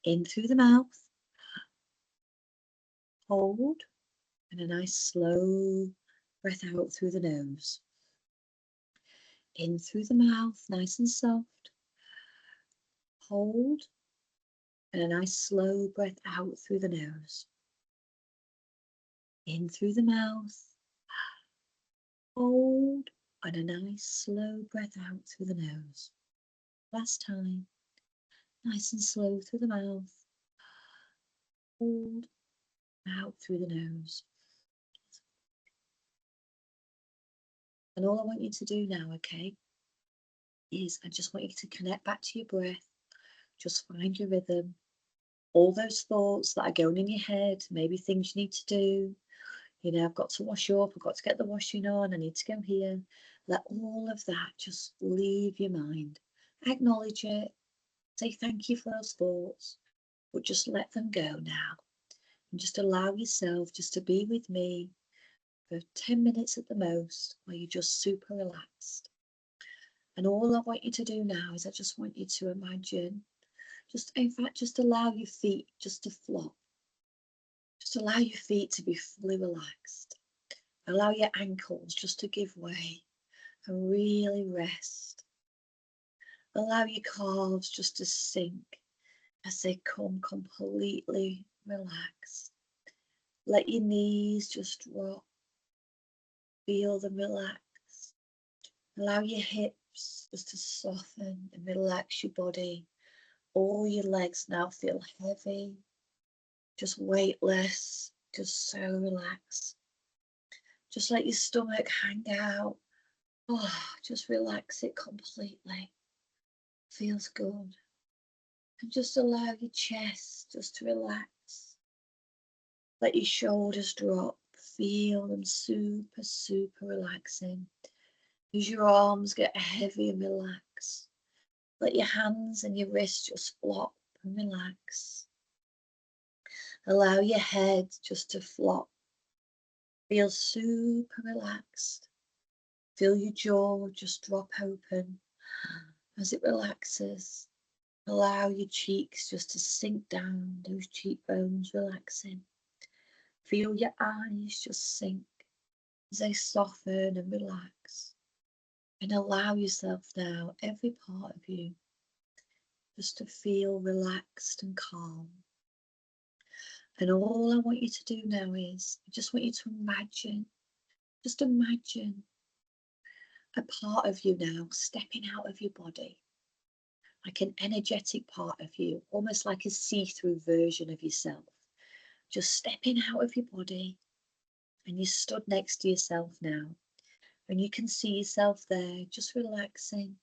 In through the mouth. Hold. And a nice slow breath out through the nose. In through the mouth, nice and soft. Hold. And a nice slow breath out through the nose. In through the mouth. Hold. And a nice slow breath out through the nose. Last time. Nice and slow through the mouth. Hold. Out through the nose. And all I want you to do now, okay, is I just want you to connect back to your breath. Just find your rhythm. All those thoughts that are going in your head, maybe things you need to do. You know, I've got to wash up, I've got to get the washing on, I need to go here. Let all of that just leave your mind. Acknowledge it. Say thank you for those thoughts, but just let them go now. And just allow yourself just to be with me for 10 minutes at the most, where you're just super relaxed. And all I want you to do now is I just want you to imagine, in fact, just allow your feet just to flop. Just allow your feet to be fully relaxed. Allow your ankles just to give way and really rest. Allow your calves just to sink as they come completely relaxed. Let your knees just drop. Feel them relax. Allow your hips just to soften and relax your body. All your legs now feel heavy, just weightless, just so relaxed. Just let your stomach hang out. Oh, just relax it completely. Feels good. And just allow your chest just to relax. Let your shoulders drop. Feel them super, super relaxing. As your arms get heavy and relax. Let your hands and your wrists just flop and relax. Allow your head just to flop. Feel super relaxed. Feel your jaw just drop open as it relaxes. Allow your cheeks just to sink down, those cheekbones relaxing. Feel your eyes just sink as they soften and relax. And allow yourself now, every part of you, just to feel relaxed and calm. And all I want you to do now is, I just want you to imagine, just imagine a part of you now stepping out of your body, like an energetic part of you, almost like a see-through version of yourself, just stepping out of your body. And you stood next to yourself now, and you can see yourself there, just relaxing,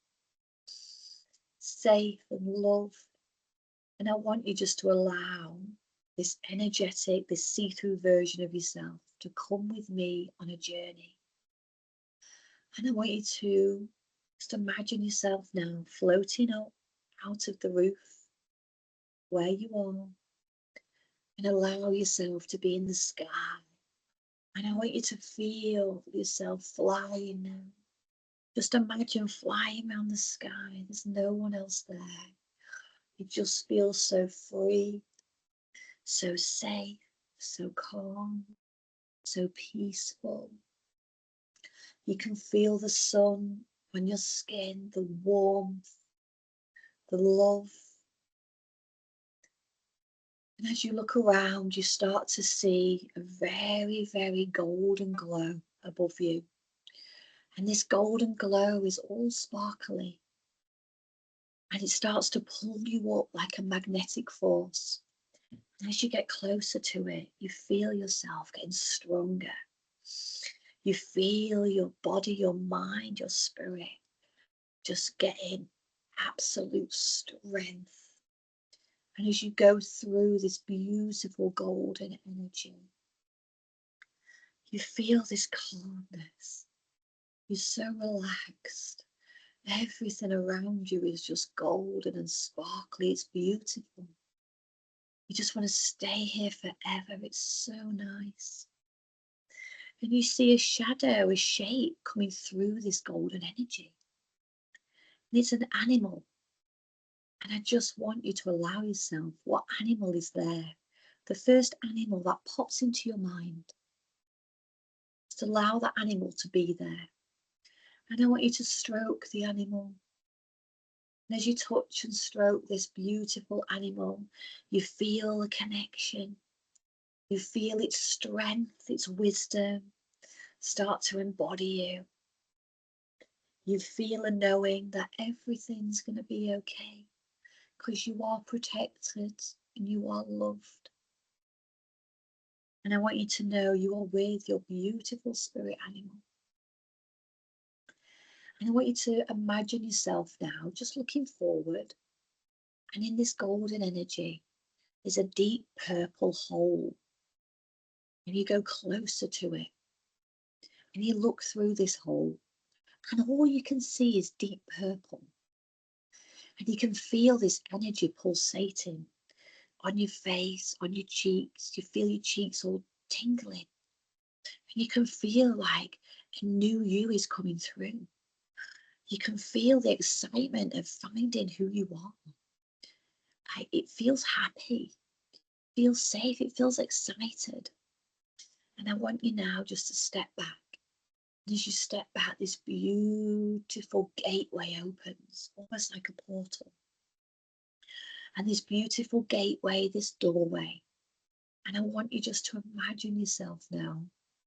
safe and loved. And I want you just to allow this energetic, this see-through version of yourself to come with me on a journey. And I want you to just imagine yourself now floating up out of the roof where you are, and allow yourself to be in the sky. And I want you to feel yourself flying now. Just imagine flying around the sky. There's no one else there. You just feel so free, so safe, so calm, so peaceful. You can feel the sun on your skin, the warmth, the love. And as you look around, you start to see a very, very golden glow above you. And this golden glow is all sparkly. And it starts to pull you up like a magnetic force. And as you get closer to it, you feel yourself getting stronger. You feel your body, your mind, your spirit just getting absolute strength. And as you go through this beautiful golden energy, you feel this calmness. You're so relaxed. Everything around you is just golden and sparkly. It's beautiful. You just want to stay here forever. It's so nice. And you see a shadow, a shape coming through this golden energy. And it's an animal. And I just want you to allow yourself, what animal is there? The first animal that pops into your mind. Just allow that animal to be there. And I want you to stroke the animal. And as you touch and stroke this beautiful animal, you feel a connection. You feel its strength, its wisdom start to embody you. You feel a knowing that everything's going to be okay because you are protected and you are loved. And I want you to know you are with your beautiful spirit animal. And I want you to imagine yourself now just looking forward. And in this golden energy, there's a deep purple hole. And you go closer to it. And you look through this hole. And all you can see is deep purple. And you can feel this energy pulsating on your face, on your cheeks. You feel your cheeks all tingling. And you can feel like a new you is coming through. You can feel the excitement of finding who you are. It feels happy, it feels safe, it feels excited. And I want you now just to step back. And as you step back, this beautiful gateway opens, almost like a portal. And this beautiful gateway, this doorway. And I want you just to imagine yourself now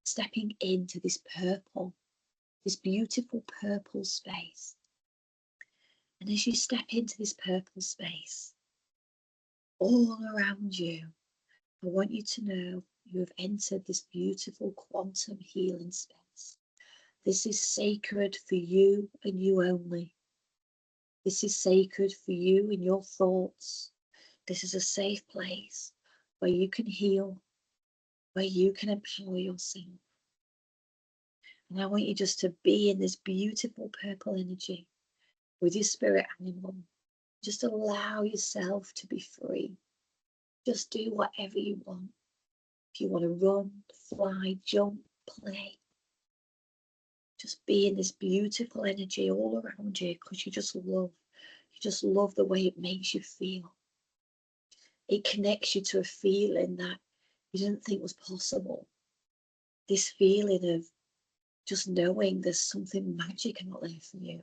stepping into this purple, this beautiful purple space. And as you step into this purple space, all around you, I want you to know you have entered this beautiful quantum healing space. This is sacred for you and you only. This is sacred for you and your thoughts. This is a safe place where you can heal, where you can empower yourself. And I want you just to be in this beautiful purple energy with your spirit animal. Just allow yourself to be free. Just do whatever you want. If you want to run, fly, jump, play, just be in this beautiful energy all around you because you just love the way it makes you feel. It connects you to a feeling that you didn't think was possible. This feeling of just knowing there's something magic out there for you.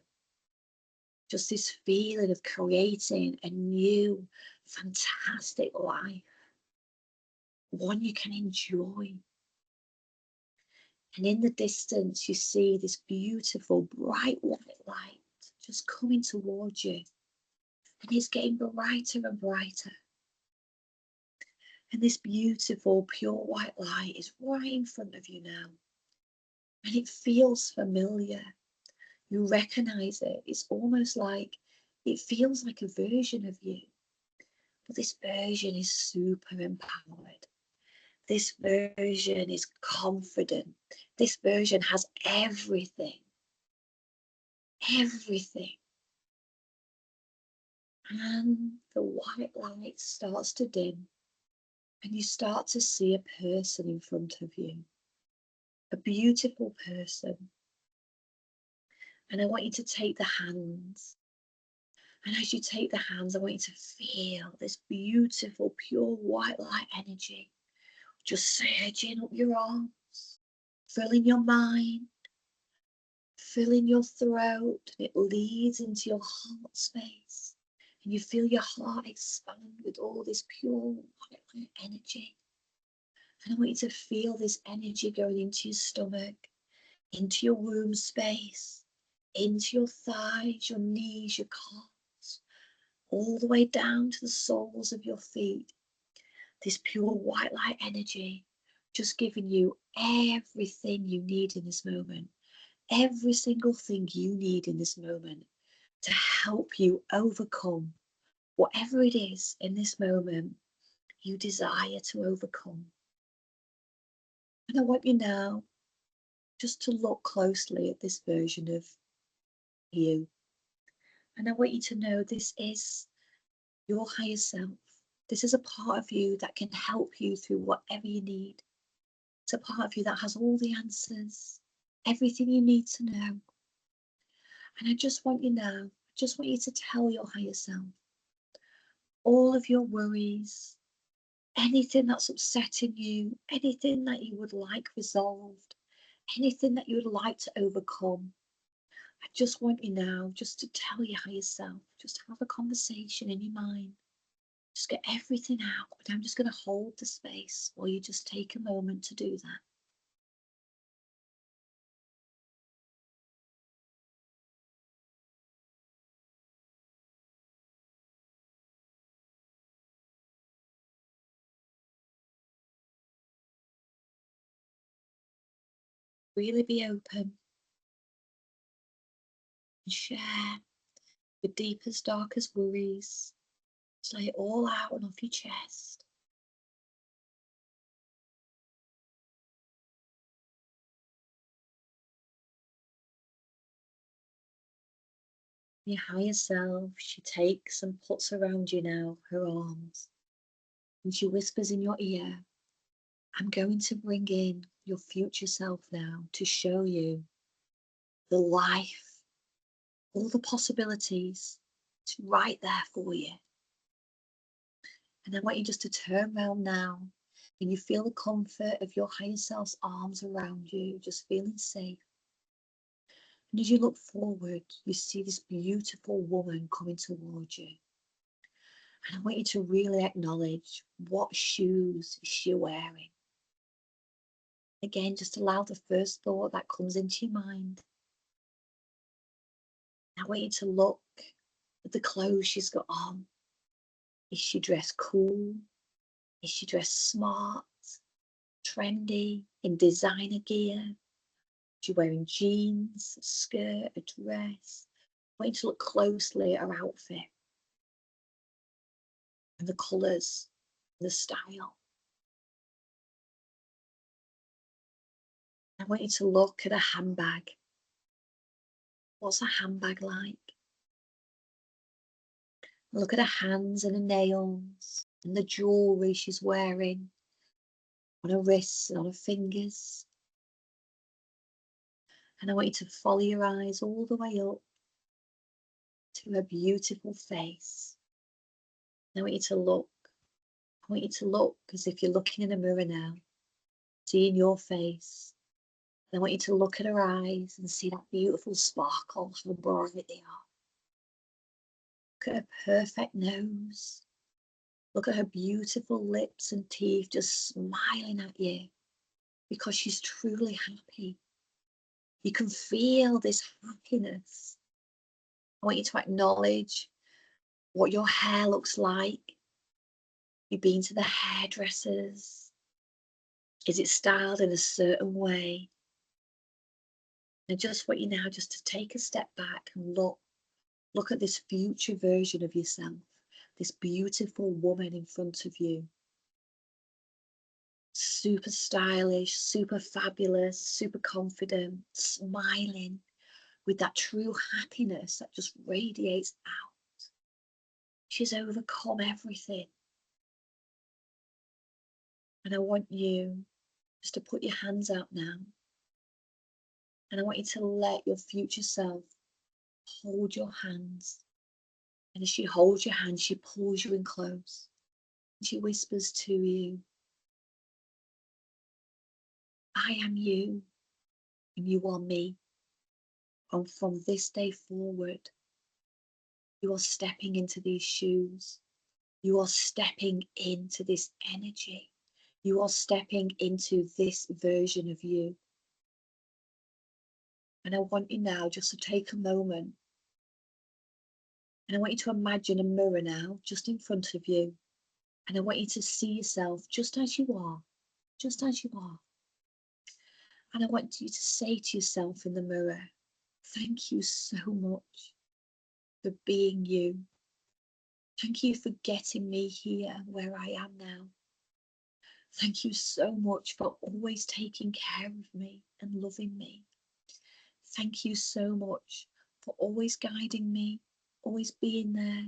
Just this feeling of creating a new, fantastic life. One you can enjoy. And in the distance, you see this beautiful, bright white light just coming towards you. And it's getting brighter and brighter. And this beautiful, pure white light is right in front of you now. And it feels familiar. You recognize it. It's almost like, it feels like a version of you. But this version is super empowered. This version is confident. This version has everything. Everything. And the white light starts to dim. And you start to see a person in front of you. A beautiful person. And I want you to take the hands. And as you take the hands, I want you to feel this beautiful, pure white light energy just surging up your arms, filling your mind, filling your throat, and it leads into your heart space. And you feel your heart expand with all this pure white light energy. And I want you to feel this energy going into your stomach, into your womb space, into your thighs, your knees, your calves, all the way down to the soles of your feet. This pure white light energy just giving you everything you need in this moment, every single thing you need in this moment to help you overcome whatever it is in this moment you desire to overcome. And I want you now just to look closely at this version of you. And I want you to know this is your higher self. This is a part of you that can help you through whatever you need. It's a part of you that has all the answers, everything you need to know. And I just want you now just want you to tell your higher self all of your worries, anything that's upsetting you, anything that you would like resolved, anything that you would like to overcome. I just want you now just to tell your higher self, just have a conversation in your mind. Just get everything out. But I'm just going to hold the space while you just take a moment to do that. Really be open and share your deepest, darkest worries. Just lay it all out and off your chest. Your higher self, she takes and puts around you now her arms, and she whispers in your ear, I'm going to bring in your future self now to show you the life, all the possibilities. It's right there for you. And I want you just to turn around now and you feel the comfort of your higher self's arms around you, just feeling safe. And as you look forward, you see this beautiful woman coming towards you. And I want you to really acknowledge what shoes is she wearing. Again, just allow the first thought that comes into your mind. I want you to look at the clothes she's got on. Is she dressed cool? Is she dressed smart, trendy, in designer gear? Is she wearing jeans, a skirt, a dress? I want you to look closely at her outfit and the colours, the style. I want you to look at a handbag. What's a handbag like? Look at her hands and her nails and the jewellery she's wearing on her wrists and on her fingers. And I want you to follow your eyes all the way up to her beautiful face. And I want you to look. I want you to look as if you're looking in a mirror now, seeing your face. And I want you to look at her eyes and see that beautiful sparkle, how bright they are. Look at her perfect nose. Look at her beautiful lips and teeth just smiling at you because she's truly happy. You can feel this happiness. I want you to acknowledge what your hair looks like. You've been to the hairdressers. Is it styled in a certain way? And I just want you now just to take a step back and look at this future version of yourself, this beautiful woman in front of you. Super stylish, super fabulous, super confident, smiling with that true happiness that just radiates out. She's overcome everything. And I want you just to put your hands out now. And I want you to let your future self hold your hands. And as she holds your hand, she pulls you in close. And she whispers to you, I am you and you are me. And from this day forward, you are stepping into these shoes. You are stepping into this energy. You are stepping into this version of you. And I want you now just to take a moment. And I want you to imagine a mirror now just in front of you. And I want you to see yourself just as you are, just as you are. And I want you to say to yourself in the mirror, thank you so much for being you. Thank you for getting me here where I am now. Thank you so much for always taking care of me and loving me. Thank you so much for always guiding me, always being there.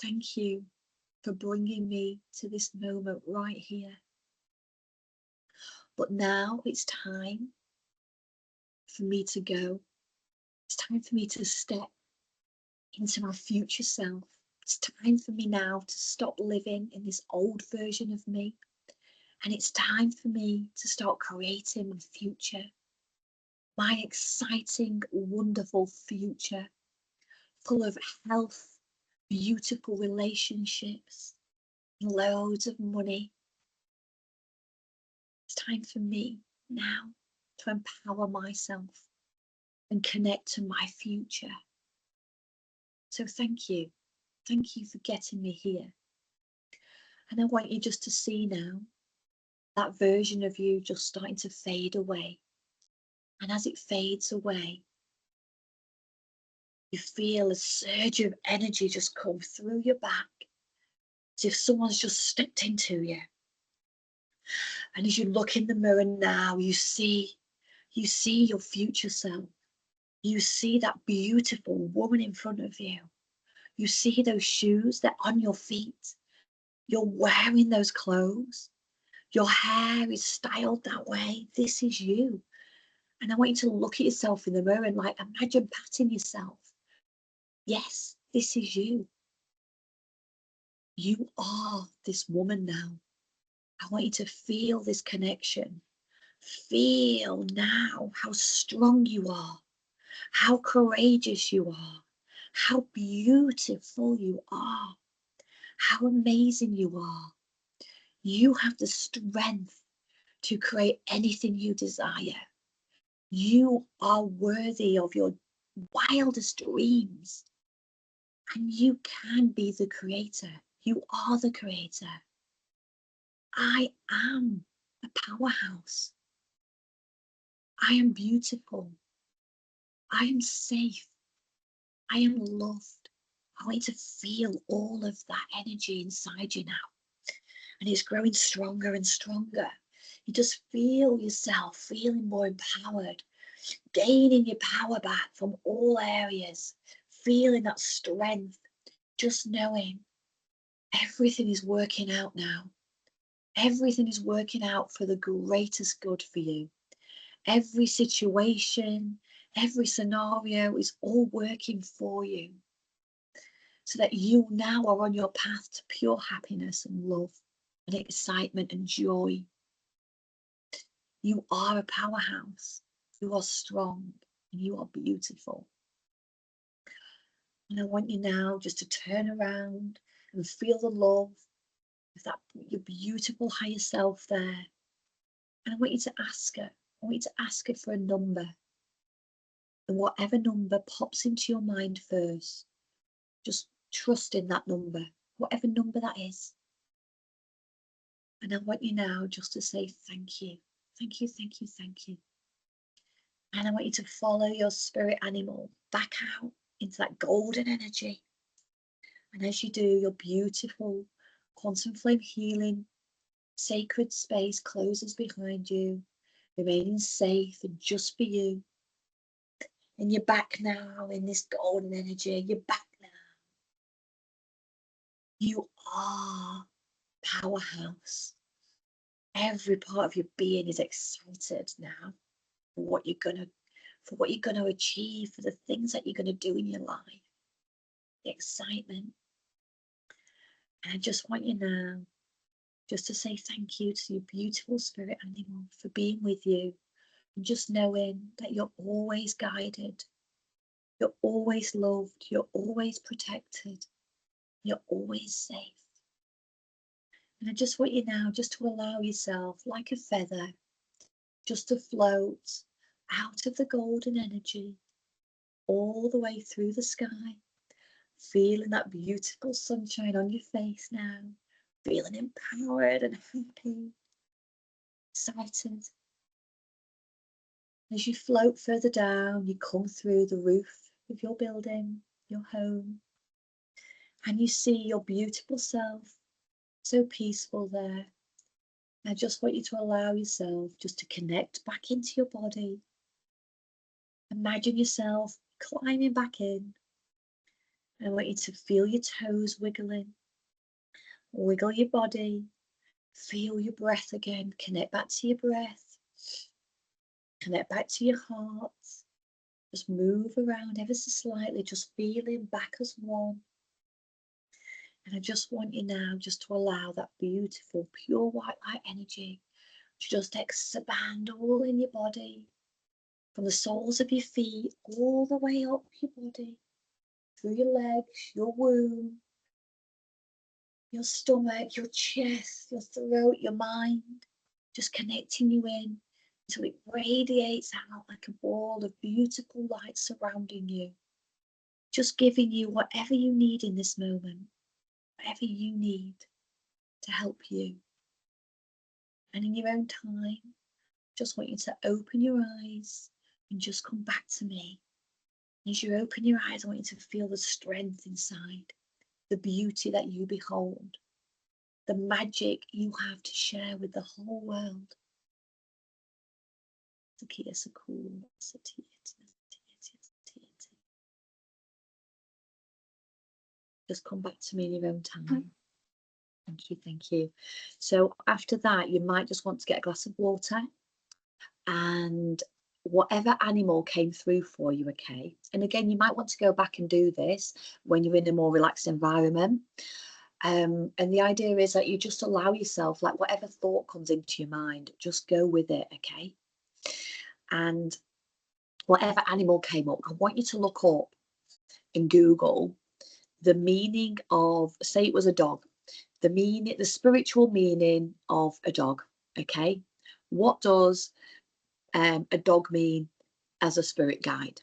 Thank you for bringing me to this moment right here. But now it's time for me to go. It's time for me to step into my future self. It's time for me now to stop living in this old version of me. And it's time for me to start creating my future, my exciting, wonderful future, full of health, beautiful relationships, loads of money. It's time for me now to empower myself and connect to my future. So thank you. Thank you for getting me here. And I want you just to see now that version of you just starting to fade away. And as it fades away, you feel a surge of energy just come through your back, as if someone's just stepped into you. And as you look in the mirror now, you see your future self. You see that beautiful woman in front of you. You see those shoes, they're on your feet. You're wearing those clothes. Your hair is styled that way. This is you. And I want you to look at yourself in the mirror and imagine patting yourself. Yes, this is you. You are this woman now. I want you to feel this connection. Feel now how strong you are, how courageous you are, how beautiful you are, how amazing you are. You have the strength to create anything you desire. You are worthy of your wildest dreams. And you can be the creator. You are the creator. I am a powerhouse. I am beautiful. I am safe. I am loved. I want you to feel all of that energy inside you now. And it's growing stronger and stronger. You just feel yourself feeling more empowered, gaining your power back from all areas, feeling that strength, just knowing everything is working out now. Everything is working out for the greatest good for you. Every situation, every scenario is all working for you, so that you now are on your path to pure happiness and love and excitement and joy. You are a powerhouse. You are strong and you are beautiful. And I want you now just to turn around and feel the love of that your beautiful higher self there. And I want you to ask her. I want you to ask her for a number. And whatever number pops into your mind first, just trust in that number, whatever number that is. And I want you now just to say thank you. Thank you, thank you, thank you. And I want you to follow your spirit animal back out into that golden energy. And as you do, your beautiful quantum flame healing sacred space closes behind you, remaining safe and just for you. And you're back now in this golden energy. You're back now. You are powerhouse. Every part of your being is excited now for what you're gonna achieve, for the things that you're gonna do in your life. The excitement. And I just want you now just to say thank you to your beautiful spirit animal for being with you, and just knowing that you're always guided, you're always loved, you're always protected, you're always safe. And I just want you now just to allow yourself, like a feather, just to float out of the golden energy all the way through the sky, feeling that beautiful sunshine on your face now, feeling empowered and happy, excited. As you float further down, you come through the roof of your building, your home, and you see your beautiful self, so peaceful there. I just want you to allow yourself just to connect back into your body. Imagine yourself climbing back in. I want you to feel your toes wiggling. Wiggle your body. Feel your breath again. Connect back to your breath. Connect back to your heart. Just move around ever so slightly, just feeling back as one. And I just want you now just to allow that beautiful, pure white light energy to just expand all in your body, from the soles of your feet all the way up your body, through your legs, your womb, your stomach, your chest, your throat, your mind, just connecting you in until it radiates out like a ball of beautiful light surrounding you, just giving you whatever you need in this moment, whatever you need to help you. And in your own time, just want you to open your eyes and just come back to me. As you open your eyes, I want you to feel the strength inside, the beauty that you behold, the magic you have to share with the whole world. Just come back to me in your own time. Thank you, thank you. So after that, you might just want to get a glass of water, and whatever animal came through for you, okay? And again, you might want to go back and do this when you're in a more relaxed environment. And the idea is that you just allow yourself, like whatever thought comes into your mind, just go with it, okay? And whatever animal came up, I want you to look up and Google the meaning of, say it was a dog, the spiritual meaning of a dog, okay? What does a dog mean as a spirit guide?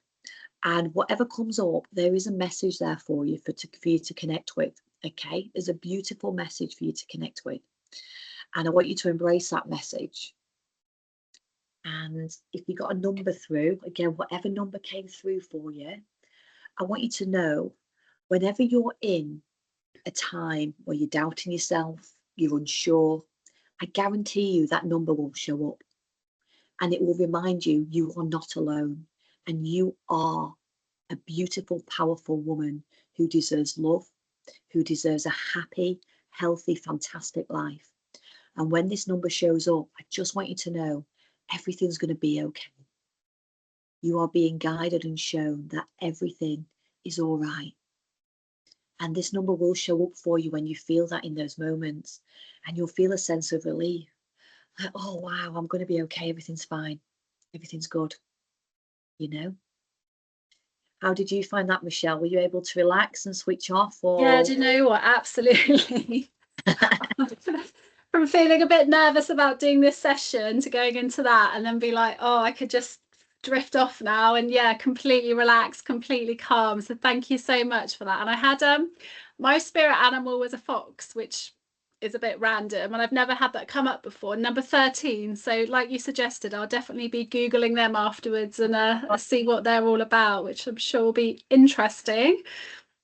And whatever comes up, there is a message there for you for you to connect with, okay? There's a beautiful message for you to connect with. And I want you to embrace that message. And if you got a number through, again, whatever number came through for you, I want you to know whenever you're in a time where you're doubting yourself, you're unsure, I guarantee you that number will show up. And it will remind you you are not alone, and you are a beautiful, powerful woman who deserves love, who deserves a happy, healthy, fantastic life. And when this number shows up, I just want you to know everything's going to be okay. You are being guided and shown that everything is all right. And this number will show up for you when you feel that in those moments, and you'll feel a sense of relief. Like, oh, wow, I'm going to be okay. Everything's fine. Everything's good. You know? How did you find that, Michelle? Were you able to relax and switch off? Yeah, Or do you know what? Absolutely. From feeling a bit nervous about doing this session to going into that and then be like, oh, I could just drift off now, and yeah, completely relaxed, completely calm. So thank you so much for that. And I had my spirit animal was a fox, which is a bit random, and I've never had that come up before. Number 13. So like you suggested, I'll definitely be Googling them afterwards and see what they're all about, which I'm sure will be interesting.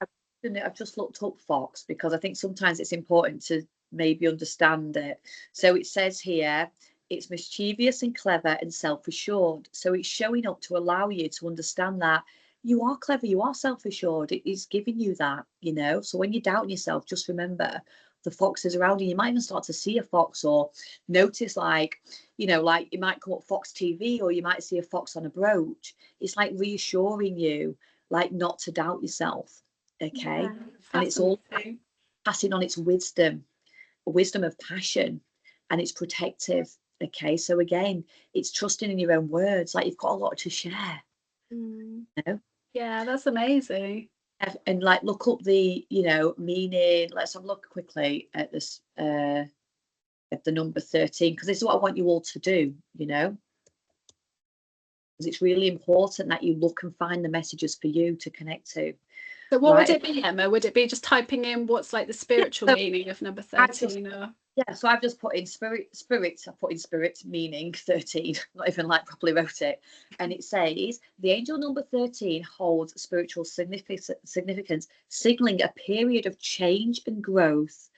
I've just looked up fox because I think sometimes it's important to maybe understand it. So it says here, it's mischievous and clever and self-assured. So it's showing up to allow you to understand that you are clever, you are self-assured. It is giving you that, you know. So when you're doubting yourself, just remember the fox is around you. You might even start to see a fox, or notice, like, you know, like it might come up Fox TV, or you might see a fox on a brooch. It's like reassuring you, like, not to doubt yourself. Okay. Yeah, And it's all fascinating. passing on its wisdom, a wisdom of passion, and it's protective. Okay. So again, it's trusting in your own words, like you've got a lot to share. Mm. You know? Yeah, that's amazing. And like look up the, you know, meaning. Let's have a look quickly at this at the number 13, because this is what I want you all to do, you know, because it's really important that you look and find the messages for you to connect to. So what would Right. it be, Emma? Would it be just typing in what's like the spiritual So meaning of number I've just 13 or? Yeah, so I've just put in spirit. I put in spirit meaning 13, not even like properly wrote it. And it says the angel number 13 holds spiritual significance, signaling a period of change and growth.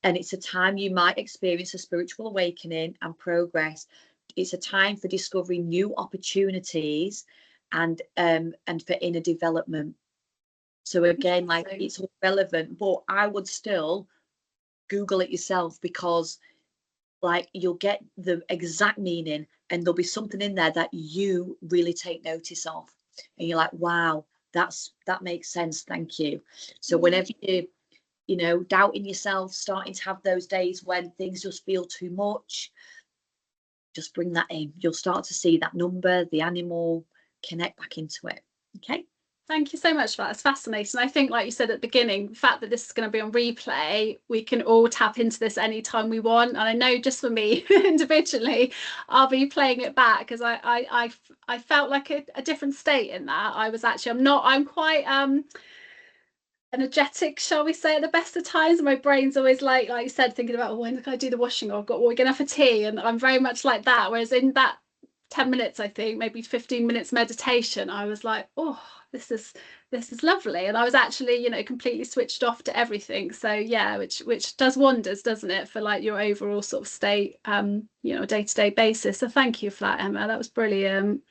And it's a time you might experience a spiritual awakening and progress. It's a time for discovering new opportunities and for inner development. So again, like it's all relevant, but I would still Google it yourself, because like you'll get the exact meaning and there'll be something in there that you really take notice of. and you're like, wow, that makes sense, thank you. So whenever you know, doubting yourself, starting to have those days when things just feel too much, just bring that in. You'll start to see that number, the animal, connect back into it. Okay. Thank you so much for that. It's fascinating. I think, like you said at the beginning, the fact that this is going to be on replay, we can all tap into this anytime we want. And I know just for me individually, I'll be playing it back because I felt like a different state in that. I was actually, I'm quite energetic, shall we say, at the best of times. My brain's always like you said, thinking about, oh, when can I do the washing, or what we're gonna have for tea, and I'm very much like that. Whereas in that 10 minutes, I think maybe 15 minutes meditation, I was like, oh, this is lovely, and I was actually, you know, completely switched off to everything. So yeah, which does wonders, doesn't it, for like your overall sort of state, you know, day-to-day basis. So thank you for that, Emma. That was brilliant.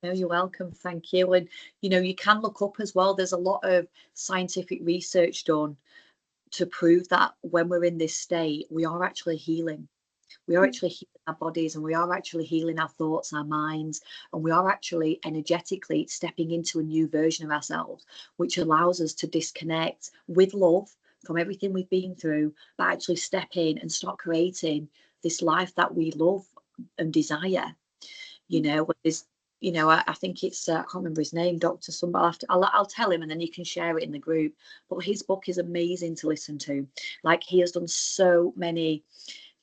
No, you're welcome. Thank you. And, you know, you can look up as well. There's a lot of scientific research done to prove that when we're in this state, we are actually healing. We are actually healing our bodies, and we are actually healing our thoughts, our minds, and we are actually energetically stepping into a new version of ourselves, which allows us to disconnect with love from everything we've been through, but actually step in and start creating this life that we love and desire. You know, there's, you know, I think it's I can't remember his name, Dr. Somebody. I'll tell him, and then you can share it in the group. But his book is amazing to listen to. Like, he has done so many,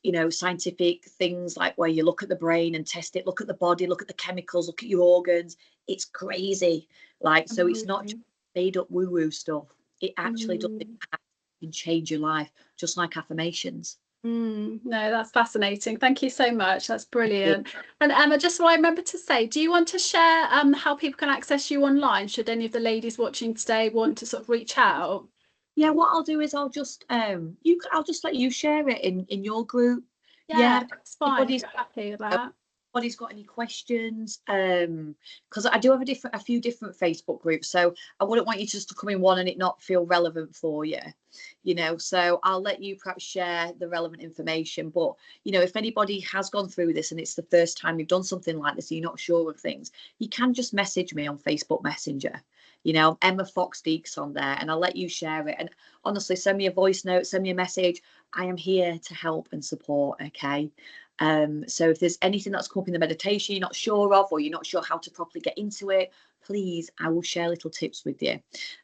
you know, scientific things, like where you look at the brain and test it, look at the body, look at the chemicals, look at your organs. It's crazy. Like, so it's not just made up woo woo stuff. It actually does impact and change your life, just like affirmations. No, that's fascinating. Thank you so much. That's brilliant. And Emma, just so I remember to say, do you want to share how people can access you online, should any of the ladies watching today want to sort of reach out? Yeah, what I'll do is I'll just I'll just let you share it in your group. Yeah, Yeah, that's fine. If you're happy with that. anybody's got any questions, because I do have a few different Facebook groups, so I wouldn't want you just to come in one and it not feel relevant for you, you know. So I'll let you perhaps share the relevant information. But, you know, if anybody has gone through this and it's the first time you've done something like this, you're not sure of things, you can just message me on Facebook Messenger. You know, Emma Fox Deeks on there, and I'll let you share it. And honestly, send me a voice note, send me a message. I am here to help and support. Okay. So if there's anything that's come up in the meditation you're not sure of, or you're not sure how to properly get into it, please, I will share little tips with you.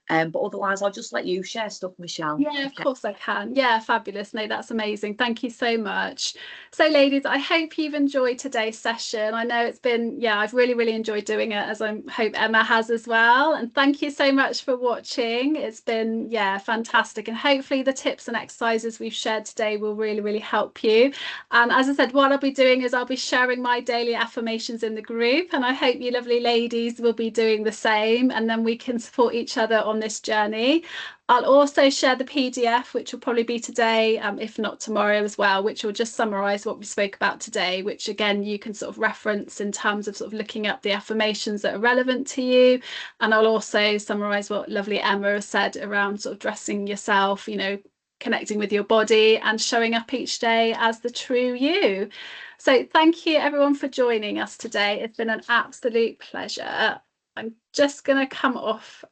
But otherwise, I'll just let you share stuff, Michelle. Yeah, of course I can. Yeah, fabulous. No, that's amazing. Thank you so much. So, ladies, I hope you've enjoyed today's session. I know it's been, yeah, I've really enjoyed doing it, as I hope Emma has as well. And thank you so much for watching. It's been, yeah, fantastic. And hopefully the tips and exercises we've shared today will really help you. And as I said, what I'll be doing is I'll be sharing my daily affirmations in the group. And I hope you lovely ladies will be doing the same. And then we can support each other on this journey. I'll also share the PDF, which will probably be today, if not tomorrow as well, which will just summarise what we spoke about today, which again, you can sort of reference in terms of sort of looking up the affirmations that are relevant to you. And I'll also summarise what lovely Emma has said around sort of dressing yourself, you know, connecting with your body and showing up each day as the true you. So thank you everyone for joining us today. It's been an absolute pleasure. I'm just going to come off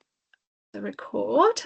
the record.